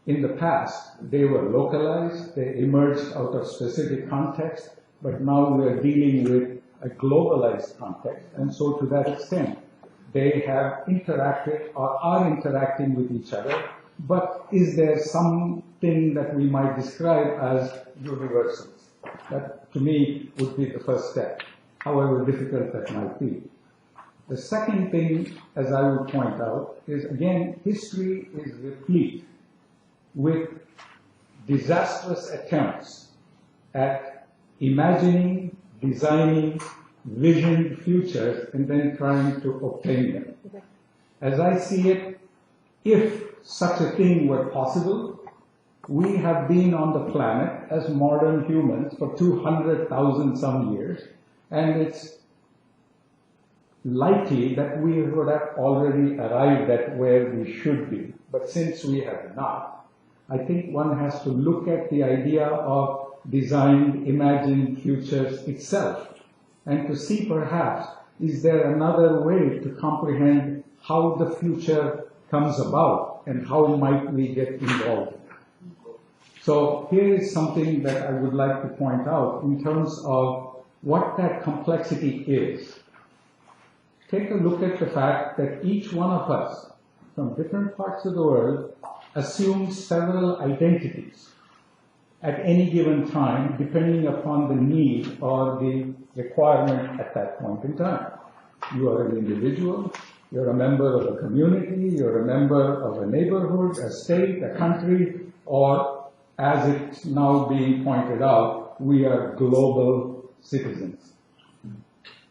D: in the past they were localized, they emerged out of specific context, but now we are dealing with a globalized context, and so to that extent they have interacted or are interacting with each other. But is there something that we might describe as universals? That, to me, would be the first step, however difficult that might be. The second thing, as I would point out, is again, history is replete with disastrous attempts at imagining, designing, visioned futures and then trying to obtain them. As I see it, if such a thing were possible, we have been on the planet as modern humans for 200,000 some years, and it's likely that we would have already arrived at where we should be. But since we have not, I think one has to look at the idea of designed, imagined futures itself, and to see perhaps, is there another way to comprehend how the future comes about and how might we get involved. So here is something that I would like to point out in terms of what that complexity is. Take a look at the fact that each one of us from different parts of the world assumes several identities at any given time, depending upon the need or the requirement at that point in time. You are an individual, You're a member of a community, you're a member of a neighborhood, a state, a country, or as it's now being pointed out, we are global citizens.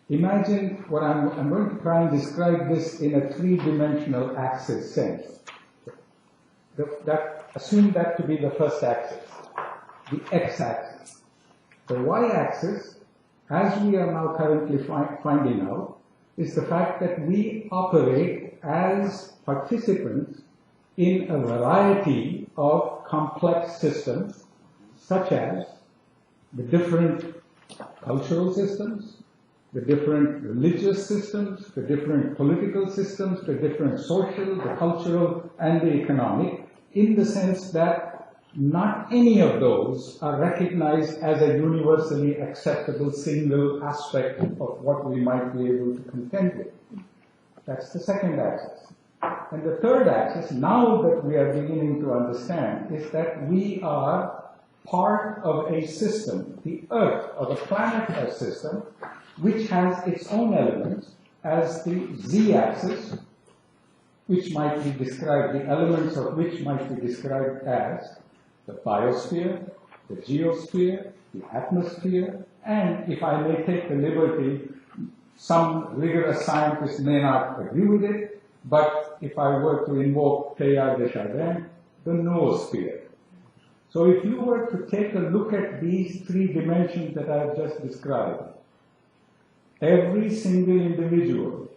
D: Imagine what I'm going to try and describe this in a three-dimensional axis sense. Assume that to be the first axis, the x-axis. The y-axis, as we are now currently finding out, is the fact that we operate as participants in a variety of complex systems, such as the different cultural systems, the different religious systems, the different political systems, the different social, the cultural, and the economic, in the sense that not any of those are recognized as a universally acceptable single aspect of what we might be able to contend with. That's the second axis. And the third axis, now that we are beginning to understand, is that we are part of a system, the Earth, or the planet Earth system, which has its own elements as the z-axis, which might be described, the elements of which might be described as the biosphere, the geosphere, the atmosphere, and if I may take the liberty, some rigorous scientists may not agree with it, but if I were to invoke Teilhard de Chardin, the noosphere. So if you were to take a look at these three dimensions that I have just described, every single individual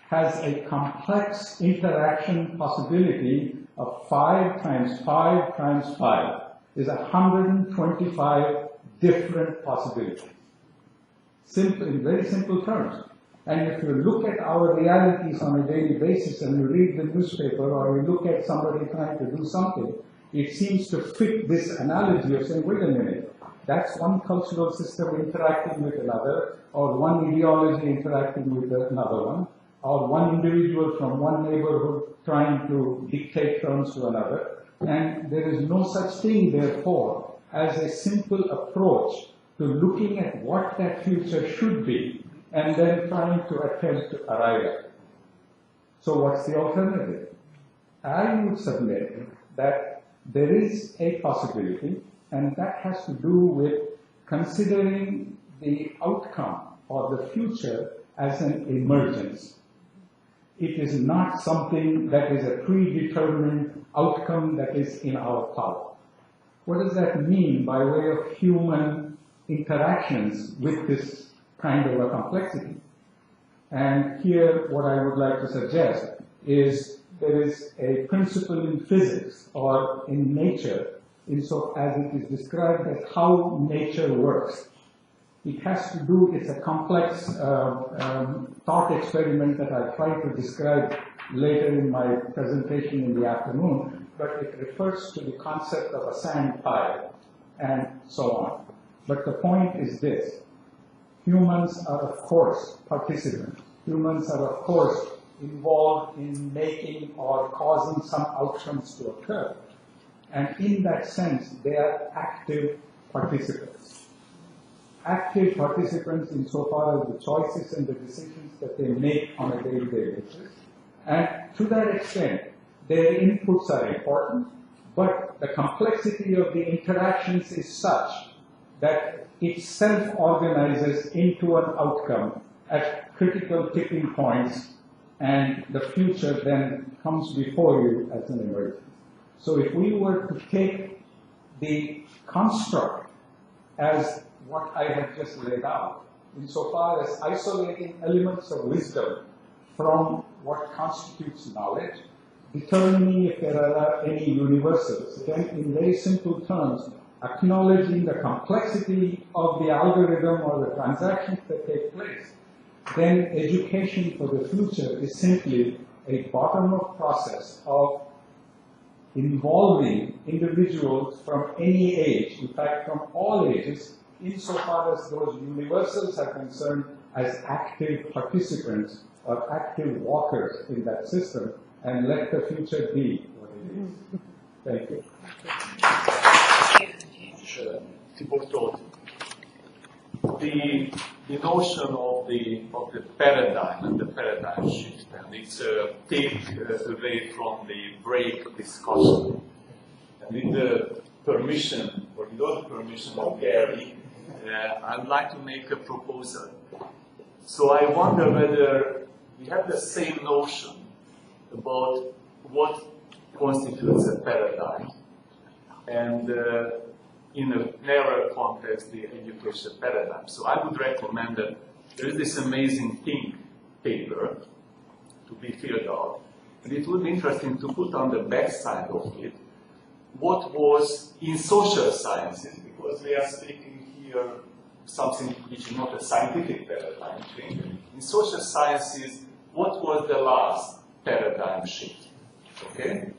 D: has a complex interaction possibility of 5 times 5 times 5 is 125 different possibilities. Simple, in very simple terms. And if you look at our realities on a daily basis and you read the newspaper or you look at somebody trying to do something, it seems to fit this analogy of saying, wait a minute, that's one cultural system interacting with another, or one ideology interacting with another one, or one individual from one neighborhood trying to dictate terms to another. And there is no such thing, therefore, as a simple approach to looking at what that future should be and then trying to attempt to arrive at it. So what's the alternative? I would submit that there is a possibility, and that has to do with considering the outcome or the future as an emergence. It is not something that is a predetermined outcome that is in our power. What does that mean by way of human interactions with this kind of a complexity? And here what I would like to suggest is there is a principle in physics or in nature, as it is described as how nature works. It has to do, it's a complex thought experiment that I'll try to describe later in my presentation in the afternoon, but it refers to the concept of a sand pile and so on. But the point is this: humans are of course participants. Humans are of course involved in making or causing some outcomes to occur. And in that sense, they are active participants. Active participants insofar as the choices and the decisions that they make on a day-to-day basis. And to that extent, their inputs are important, but the complexity of the interactions is such that it self-organizes into an outcome at critical tipping points, and the future then comes before you as an emergence. So if we were to take the construct as what I have just laid out, insofar as isolating elements of wisdom from what constitutes knowledge, determining if there are any universals, then in very simple terms, acknowledging the complexity of the algorithm or the transactions that take place, then education for the future is simply a bottom-up process of involving individuals from any age, in fact from all ages, insofar as those universals are concerned, as active participants or active walkers in that system, and let the future be what it is. Thank you.
E: Ti porto the notion of the paradigm and the paradigm shift, and it's take away from the break discussion. And with the permission, or without the permission of Keri, I'd like to make a proposal. So I wonder whether we have the same notion about what constitutes a paradigm, and in a narrower context, the education paradigm. So I would recommend that there is this amazing pink paper to be filled out, and it would be interesting to put on the back side of it what was in social sciences, because we are speaking here something which is not a scientific paradigm thing. In social sciences, what was the last paradigm shift? Okay?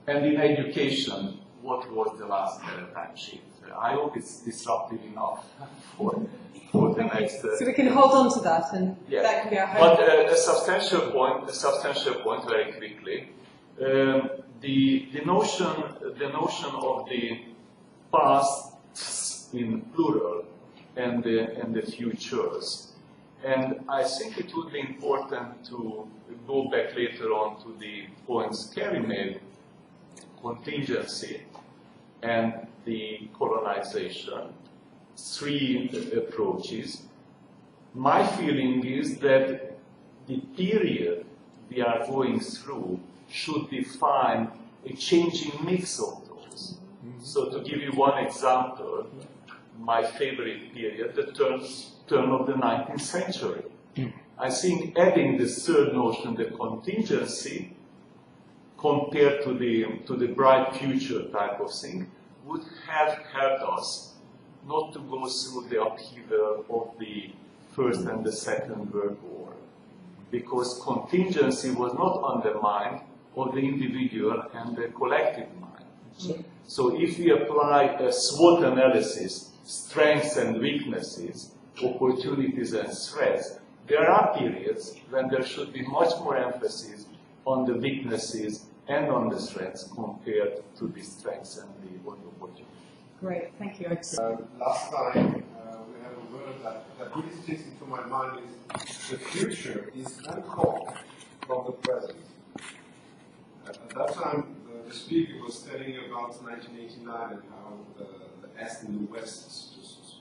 E: And in education, what was the last paradigm shift? I hope it's disruptive enough for the next.
A: So we can hold on to that, and
E: yes.
A: That can be our hope.
E: But a substantial point, very quickly. The notion of the past in plural and the futures, and I think it would be important to go back later on to the points Keri made: contingency and the colonization, three approaches. My feeling is that the period we are going through should define a changing mix of those. So to give you one example, my favorite period, the turn of the 19th century. I think adding the third notion, the contingency, compared to the bright future type of thing, would have helped us not to go through the upheaval of the First and the Second World War, because contingency was not undermined of the individual and the collective mind. So if we apply a SWOT analysis, strengths and weaknesses, opportunities and threats, there are periods when there should be much more emphasis on the weaknesses and on the threats compared to the strengths and the opportunities.
A: Great, thank you.
F: Last time we had a word that really sticks into my mind is the future is uncaught from the present. At that time, the speaker was telling about 1989 and how the East and the West just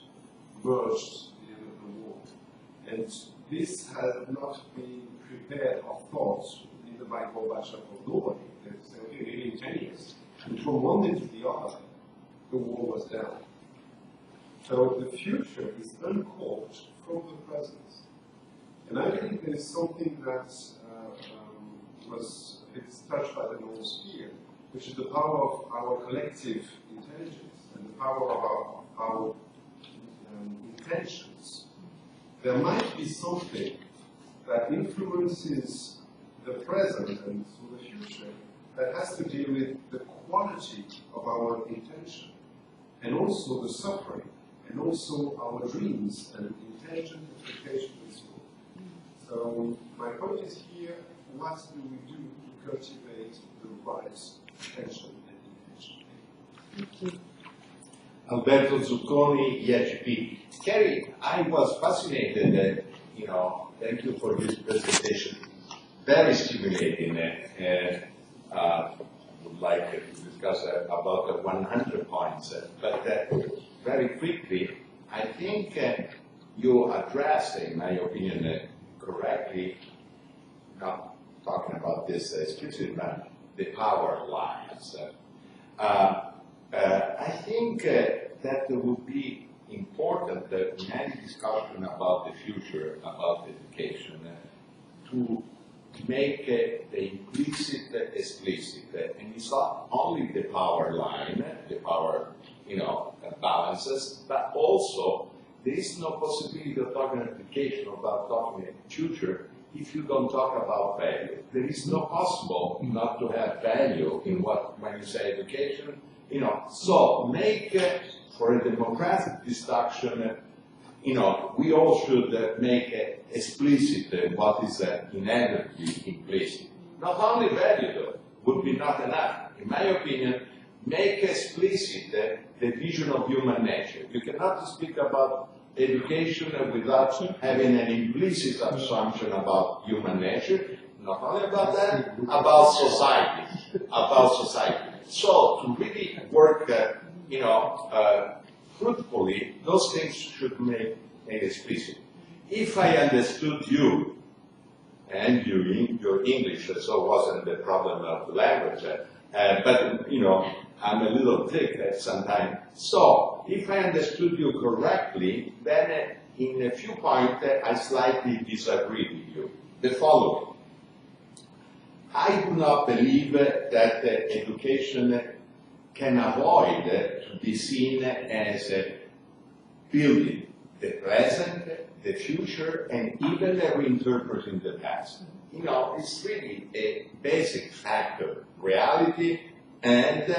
F: merged at the end of the war. And this had not been prepared or thought either by Gorbachev or nobody. They said, okay, maybe in 10 years. And from one day to the other, the war was down. So the future is uncaught from the present. And I think there is something that was touched by the notes here, which is the power of our collective intelligence and the power of our intentions. There might be something that influences the present and through the future that has to do with the quality of our intention, and also the suffering, and also our dreams and intelligent expectations in school. So my point is here, what do we do to cultivate the right attention and intention?
A: Thank you.
G: Alberto Zucconi, EHP. Keri, I was fascinated, thank you for this presentation. Very stimulating. I would like to discuss about the 100 points, but very quickly, I think you addressed, in my opinion, correctly, not talking about this explicitly, but the power lines. I think that it would be important that in any discussion about the future, about education, to make the implicit explicit. And it's not only the power line, the power, balances, but also there is no possibility of talking education, about talking future, if you don't talk about value. There is no possible not to have value in when you say education. So make for a democratic discussion, we all should make explicit what is inevitably implicit. Not only value, though, would be not enough. In my opinion, make explicit the vision of human nature. You cannot speak about education without having an implicit assumption about human nature. Not only about that, about society. So to really work, fruitfully, those things should make explicit. If I understood you, and your English, so wasn't the problem of the language, but I'm a little thick sometimes. So if I understood you correctly, then in a few points I slightly disagree with you. The following. I do not believe that education can avoid to be seen as building the present, the future, and even reinterpreting the past. It's really a basic factor, reality, and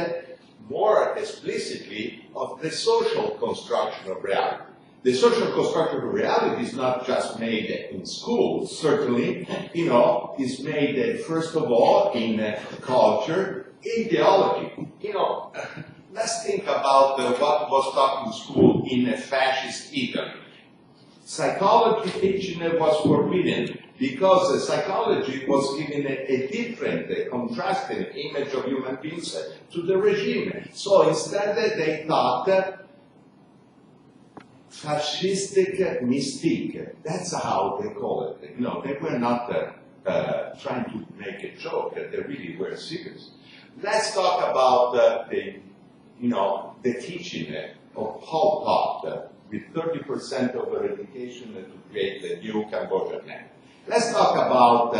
G: more explicitly of the social construction of reality. The social construction of reality is not just made in school, certainly, is made first of all in culture, ideology. Let's think about what was taught in school in fascist Italy. Psychology teaching was forbidden because psychology was giving a different, contrasting image of human beings to the regime. So instead they taught fascistic mystique. That's how they call it. They were not trying to make a joke. They really were serious. Let's talk about the teaching of Pol Pot with 30% of their education to create the new Cambodian man. Let's talk about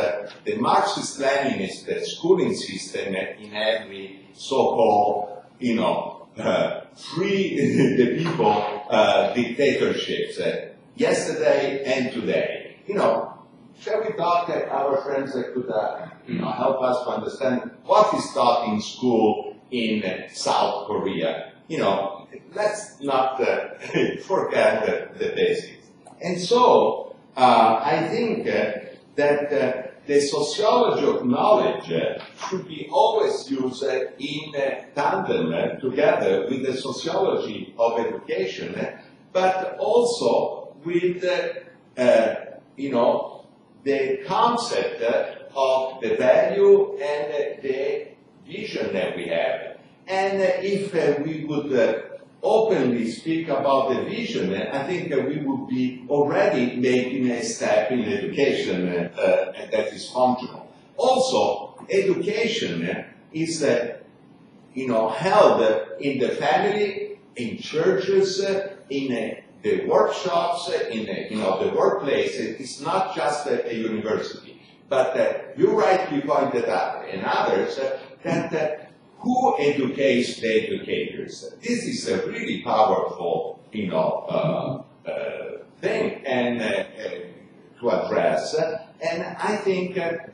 G: the Marxist-Leninist schooling system in every so-called, free the people dictatorships, yesterday and today. Shall we talk our friends that could help us to understand what is taught in school in South Korea? Let's not forget the basics. And so, I think that the sociology of knowledge should be always used in tandem together with the sociology of education, but also with, the concept of the value and the vision that we have. And if we would openly speak about the vision, I think we would be already making a step in education that is functional. Also, education is, held in the family, in churches, in the workshops, in the workplace. It's not just a university. But you rightly pointed out, and others, that who educates the educators? This is a really powerful, thing and to address. And I think that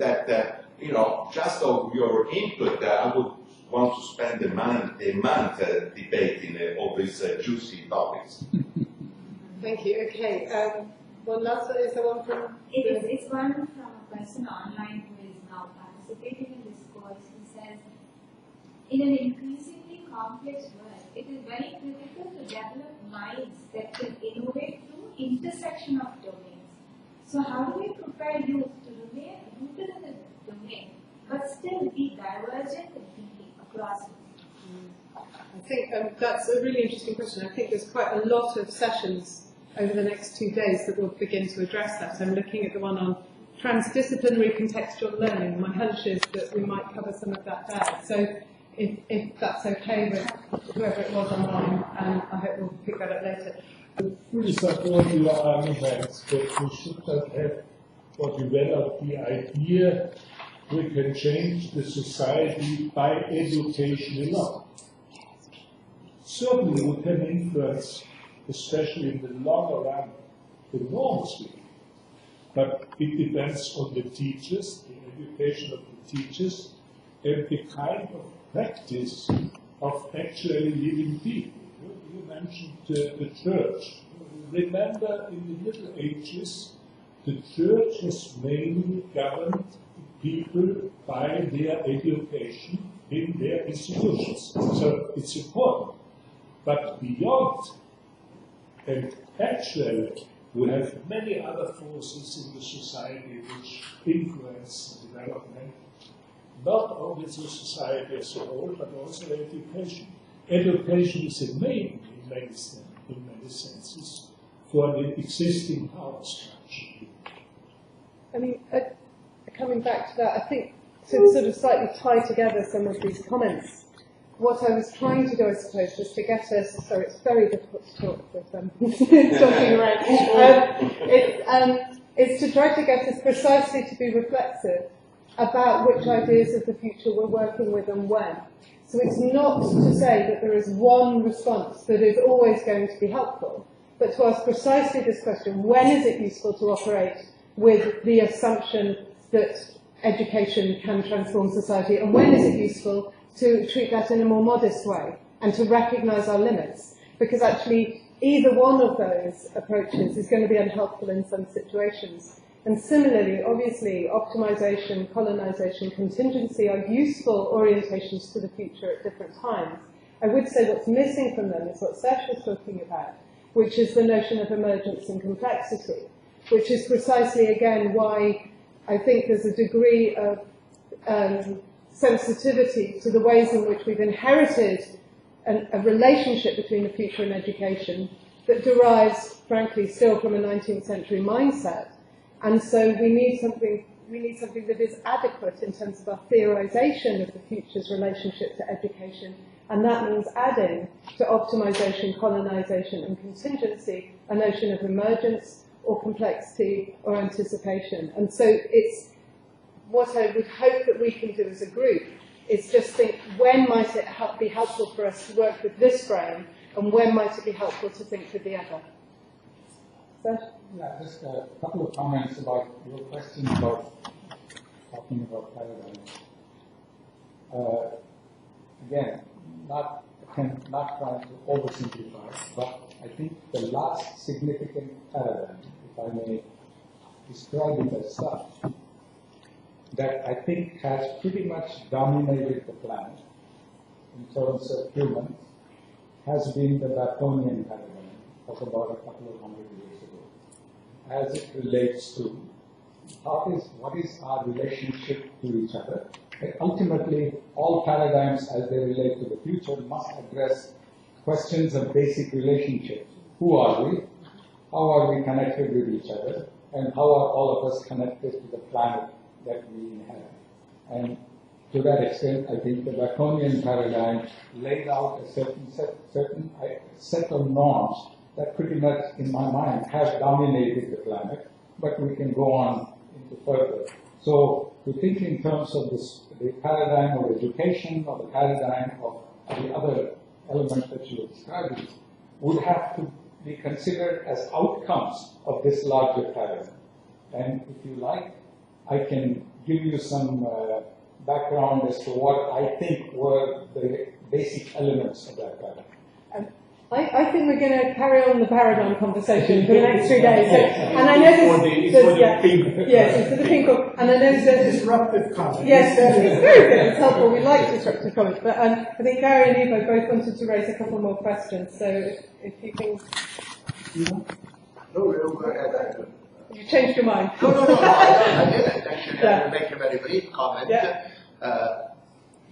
G: just of your input, I would want to spend a month debating all these juicy topics.
A: Thank you. Okay. One last. Is there one from?
H: It's one from a person online who is now participating in this course. He says, in an increasingly complex world, it is very critical to develop minds that can innovate through intersection of domains. So how do we prepare youth to remain rooted in the domain, but still be divergent and deeply across it?
A: I think that's a really interesting question. I think there's quite a lot of sessions over the next 2 days that will begin to address that. I'm looking at the one on transdisciplinary contextual learning. My hunch is that we might cover some of that there. So if that's okay with whoever it was online, I hope we'll pick that up later.
C: Fully support your arguments that we should not have or develop the idea we can change the society by education alone. Certainly we can influence, especially in the longer run, enormously. But it depends on the teachers, the education of the teachers, and the kind of practice of actually living people. You mentioned the church. Remember, in the Middle Ages, the church has mainly governed people by their education in their institutions. So it's important. But beyond And actually, we have many other forces in the society which influence development, not only the society as a whole, but also education. Education is a maiden in many senses for the existing power structure.
A: I mean, coming back to that, I think to sort of slightly tie together some of these comments, what I was trying to do, I suppose, was to get us, sorry, it's very difficult to talk with talking around, it's to try to get us precisely to be reflexive about which ideas of the future we're working with and when. So it's not to say that there is one response that is always going to be helpful, but to ask precisely this question: when is it useful to operate with the assumption that education can transform society, and when is it useful to treat that in a more modest way and to recognise our limits? Because actually either one of those approaches is going to be unhelpful in some situations. And similarly, obviously, optimization, colonization, contingency are useful orientations to the future at different times. I would say what's missing from them is what Sesh was talking about, which is the notion of emergence and complexity, which is precisely, again, why I think there's a degree of sensitivity to the ways in which we've inherited a relationship between the future and education that derives, frankly, still from a 19th century mindset. And so we need something that is adequate in terms of our theorization of the future's relationship to education, and that means adding to optimization, colonization, and contingency a notion of emergence or complexity or anticipation. And so it's what I would hope that we can do as a group is just think, when might it be helpful for us to work with this frame, and when might it be helpful to think with the other? Sesh?
D: Yeah, just a couple of comments about your question about talking about paradigms. Again, not trying to oversimplify, but I think the last significant paradigm, if I may describe it as such, that I think has pretty much dominated the planet in terms of humans, has been the Baconian paradigm of about a couple of hundred years ago, as it relates to what is our relationship to each other. And ultimately, all paradigms as they relate to the future must address questions of basic relationships. Who are we? How are we connected with each other? And how are all of us connected to the planet that we inherit? And to that extent, I think the Baconian paradigm laid out a certain set of norms that pretty much, in my mind, have dominated the planet, but we can go on into further. So to think in terms of the paradigm of education or the paradigm of the other elements that you were describing would have to be considered as outcomes of this larger paradigm. And if you like, I can give you some background as to what I think were the basic elements of that paradigm.
A: I think we're going to carry on the paradigm conversation for the next 3 days. So, and I know it's for the pink one. And I know there's
C: disruptive comment.
A: Yes, it's very good. It's helpful. We like disruptive comments. But I think Keri and Ivo both wanted to raise a couple more questions. So if you can.
I: No, go ahead.
A: You changed your mind.
I: No, I didn't. Actually, I will make a very brief comment.
A: Yeah.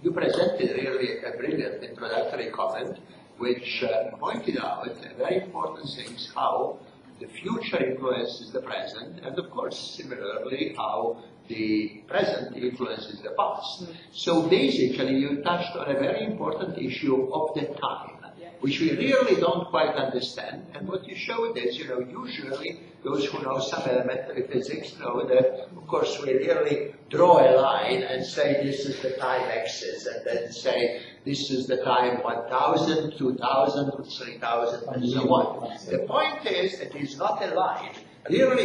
I: You presented really a brilliant introductory comment, which pointed out very important things, how the future influences the present, and of course, similarly, how the present influences the past. So basically, you touched on a very important issue of the time, which we really don't quite understand. And what you showed is, usually those who know some elementary physics know that, of course, we really draw a line and say this is the time axis, and then say this is the time 1000, 2000, 3000, and so on. The point is, it is not a line. Really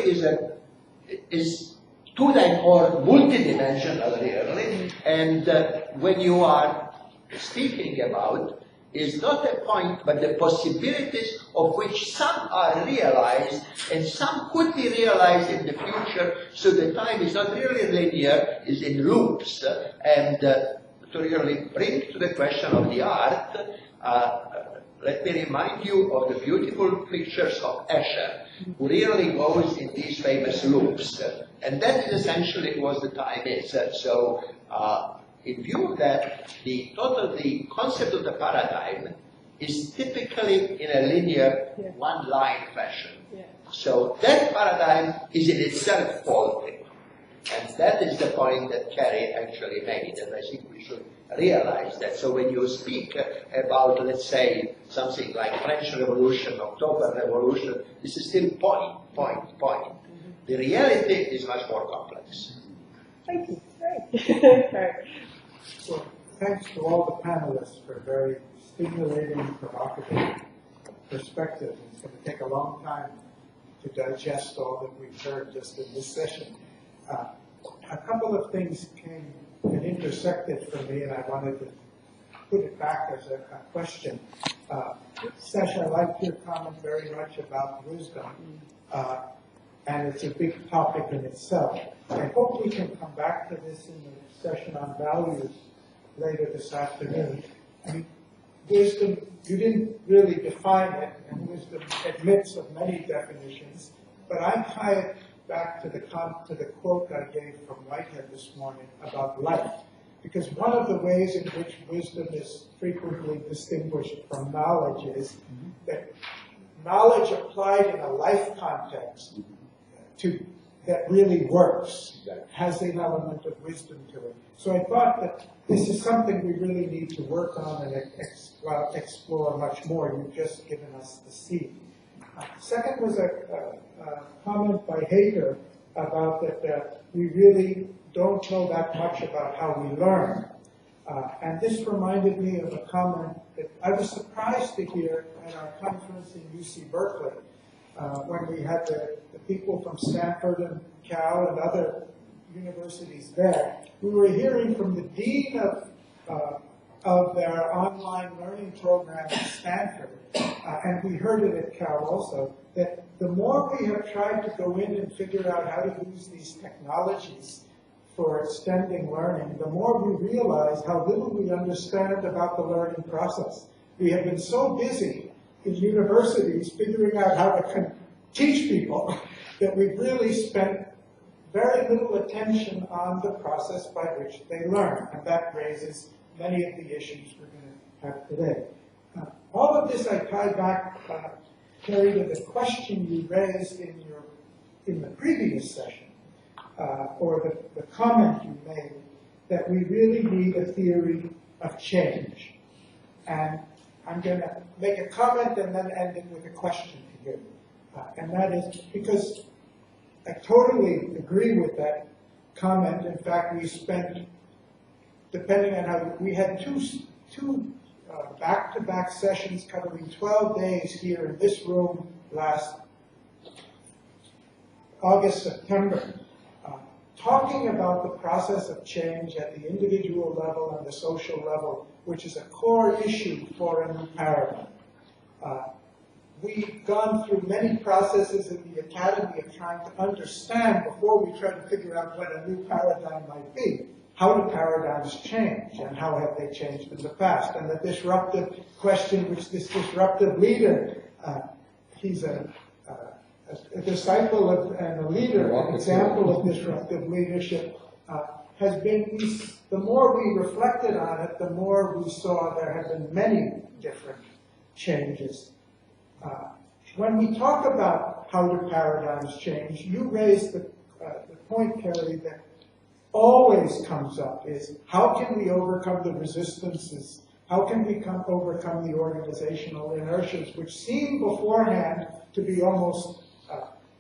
I: is two-dimensional, multidimensional, really. And when you are speaking about is not a point, but the possibilities of which some are realized and some could be realized in the future, so the time is not really linear, is in loops. And to really bring to the question of the art, let me remind you of the beautiful pictures of Escher, who really goes in these famous loops. And that is essentially what the time is. So in view of that, the concept of the paradigm is typically in a linear, one-line fashion. So that paradigm is in itself faulty. And that is the point that Keri actually made, and I think we should realize that. So when you speak about, let's say, something like French Revolution, October Revolution, this is still point. The reality is much more complex.
A: Thank you. Great.
J: Well, thanks to all the panelists for very stimulating, provocative perspectives. It's going to take a long time to digest all that we've heard just in this session. A couple of things came and intersected for me, and I wanted to put it back as a question. Sesh, I liked your comment very much about wisdom, and it's a big topic in itself. I hope we can come back to this in the session on values later this afternoon. I mean, wisdom, you didn't really define it, and wisdom admits of many definitions, but I tie it back to the quote I gave from Whitehead this morning about life. Because one of the ways in which wisdom is frequently distinguished from knowledge is that knowledge applied in a life context that really works, has an element of wisdom to it. So I thought that this is something we really need to work on and explore much more. You've just given us the seed. Second was a comment by Heitor about that we really don't know that much about how we learn. And this reminded me of a comment that I was surprised to hear at our conference in UC Berkeley when we had the people from Stanford and Cal and other universities there. We were hearing from the dean of their online learning program at Stanford, and we heard it at Cal also, that the more we have tried to go in and figure out how to use these technologies for extending learning, the more we realize how little we understand about the learning process. We have been so busy in universities figuring out how to teach people that we've really spent very little attention on the process by which they learn, and that raises many of the issues we're going to have today. All of this I tie back, Keri, to the question you raised in the previous session, or the comment you made, that we really need a theory of change. And I'm going to make a comment and then end it with a question to you. And that is because I totally agree with that comment. In fact, we spent, depending on how, we had two back-to-back sessions covering 12 days here in this room last August, September, talking about the process of change at the individual level and the social level, which is a core issue for a new paradigm. We've gone through many processes in the academy of trying to understand, before we try to figure out what a new paradigm might be, how do paradigms change and how have they changed in the past? And the disruptive question, which this disruptive leader, he's a disciple of, and a leader, an example of disruptive leadership, has been, the more we reflected on it, the more we saw there have been many different changes. When we talk about how do paradigms change, you raised the point, Keri, that always comes up is how can we overcome the resistances? How can we overcome the organizational inertias, which seem beforehand to be almost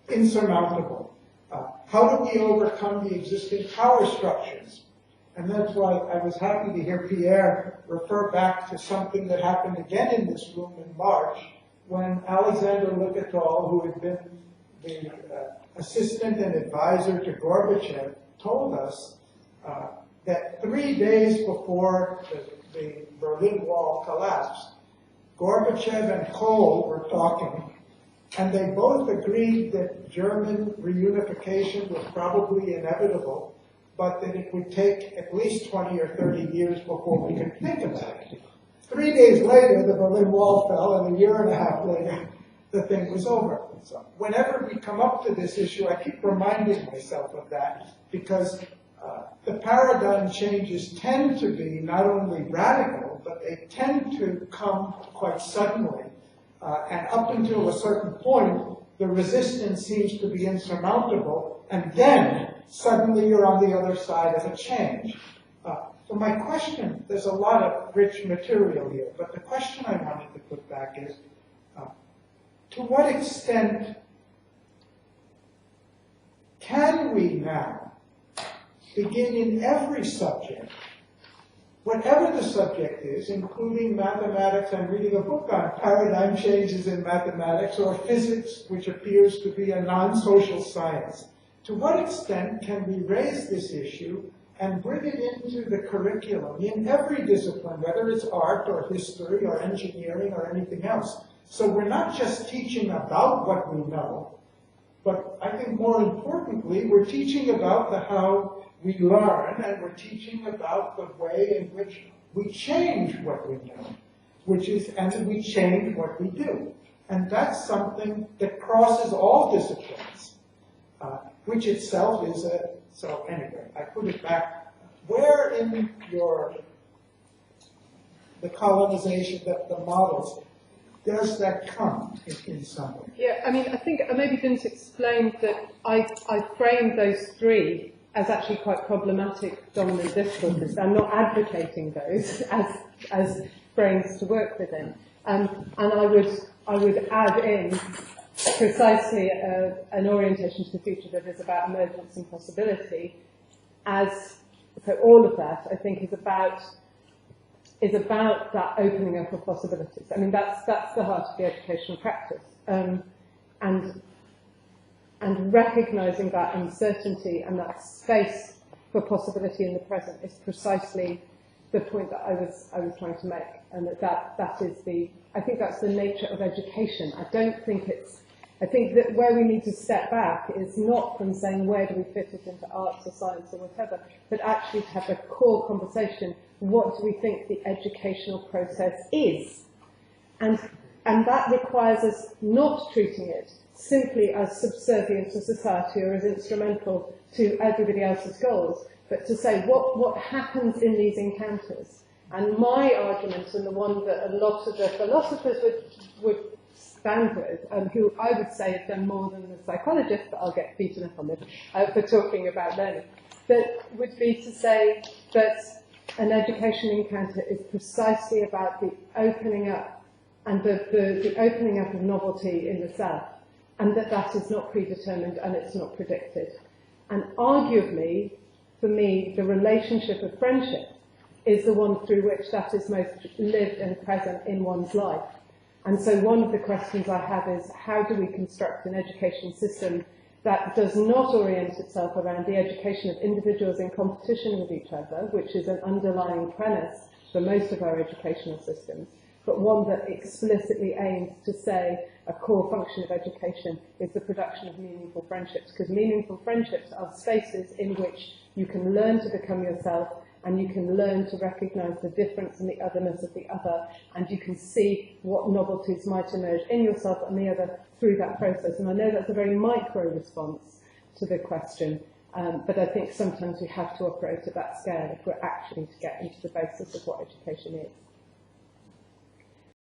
J: insurmountable? How do we overcome the existing power structures? And that's why I was happy to hear Pierre refer back to something that happened again in this room in March, when Alexander Lukatol, who had been the assistant and advisor to Gorbachev, told us that 3 days before the Berlin Wall collapsed, Gorbachev and Kohl were talking, and they both agreed that German reunification was probably inevitable, but that it would take at least 20 or 30 years before we could think about it. 3 days later, the Berlin Wall fell, and a year and a half later, the thing was over. So whenever we come up to this issue, I keep reminding myself of that, because the paradigm changes tend to be not only radical, but they tend to come quite suddenly. And up until a certain point, the resistance seems to be insurmountable, and then suddenly you're on the other side of a change. So my question, there's a lot of rich material here, but the question I wanted to put back is, to what extent can we now begin in every subject, whatever the subject is, including mathematics? I'm reading a book on paradigm changes in mathematics, or physics, which appears to be a non-social science. To what extent can we raise this issue and bring it into the curriculum in every discipline, whether it's art or history or engineering or anything else? So we're not just teaching about what we know, but I think more importantly, we're teaching about how we learn, and we're teaching about the way in which we change what we know, and we change what we do. And that's something that crosses all disciplines, which itself is so anyway, I put it back. Where in the colonization, the models, does that come in some way?
A: Yeah, I mean, I think I maybe didn't explain that I framed those three as actually quite problematic dominant discourses. I'm not advocating those as frames to work within. And I would add in precisely an orientation to the future that is about emergence and possibility. So all of that, I think, is about that opening up of possibilities. I mean, that's the heart of the educational practice. And recognizing that uncertainty and that space for possibility in the present is precisely the point that I was trying to make. And that is I think that's the nature of education. I think that where we need to step back is not from saying where do we fit it into arts or science or whatever, but actually to have a core conversation. What do we think the educational process is? And that requires us not treating it simply as subservient to society or as instrumental to everybody else's goals, but to say what happens in these encounters. And my argument, and the one that a lot of the philosophers would stand with, and who I would say have done more than the psychologists, but I'll get beaten up on this, for talking about learning, that would be to say that an education encounter is precisely about the opening up and the opening up of novelty in the self, and that is not predetermined and it's not predicted. And arguably, for me, the relationship of friendship is the one through which that is most lived and present in one's life. And so one of the questions I have is, how do we construct an education system that does not orient itself around the education of individuals in competition with each other, which is an underlying premise for most of our educational systems, but one that explicitly aims to say a core function of education is the production of meaningful friendships, because meaningful friendships are spaces in which you can learn to become yourself, and you can learn to recognize the difference and the otherness of the other, and you can see what novelties might emerge in yourself and the other through that process. And I know that's a very micro response to the question, but I think sometimes we have to operate at that scale if we're actually to get into the basis of what education is.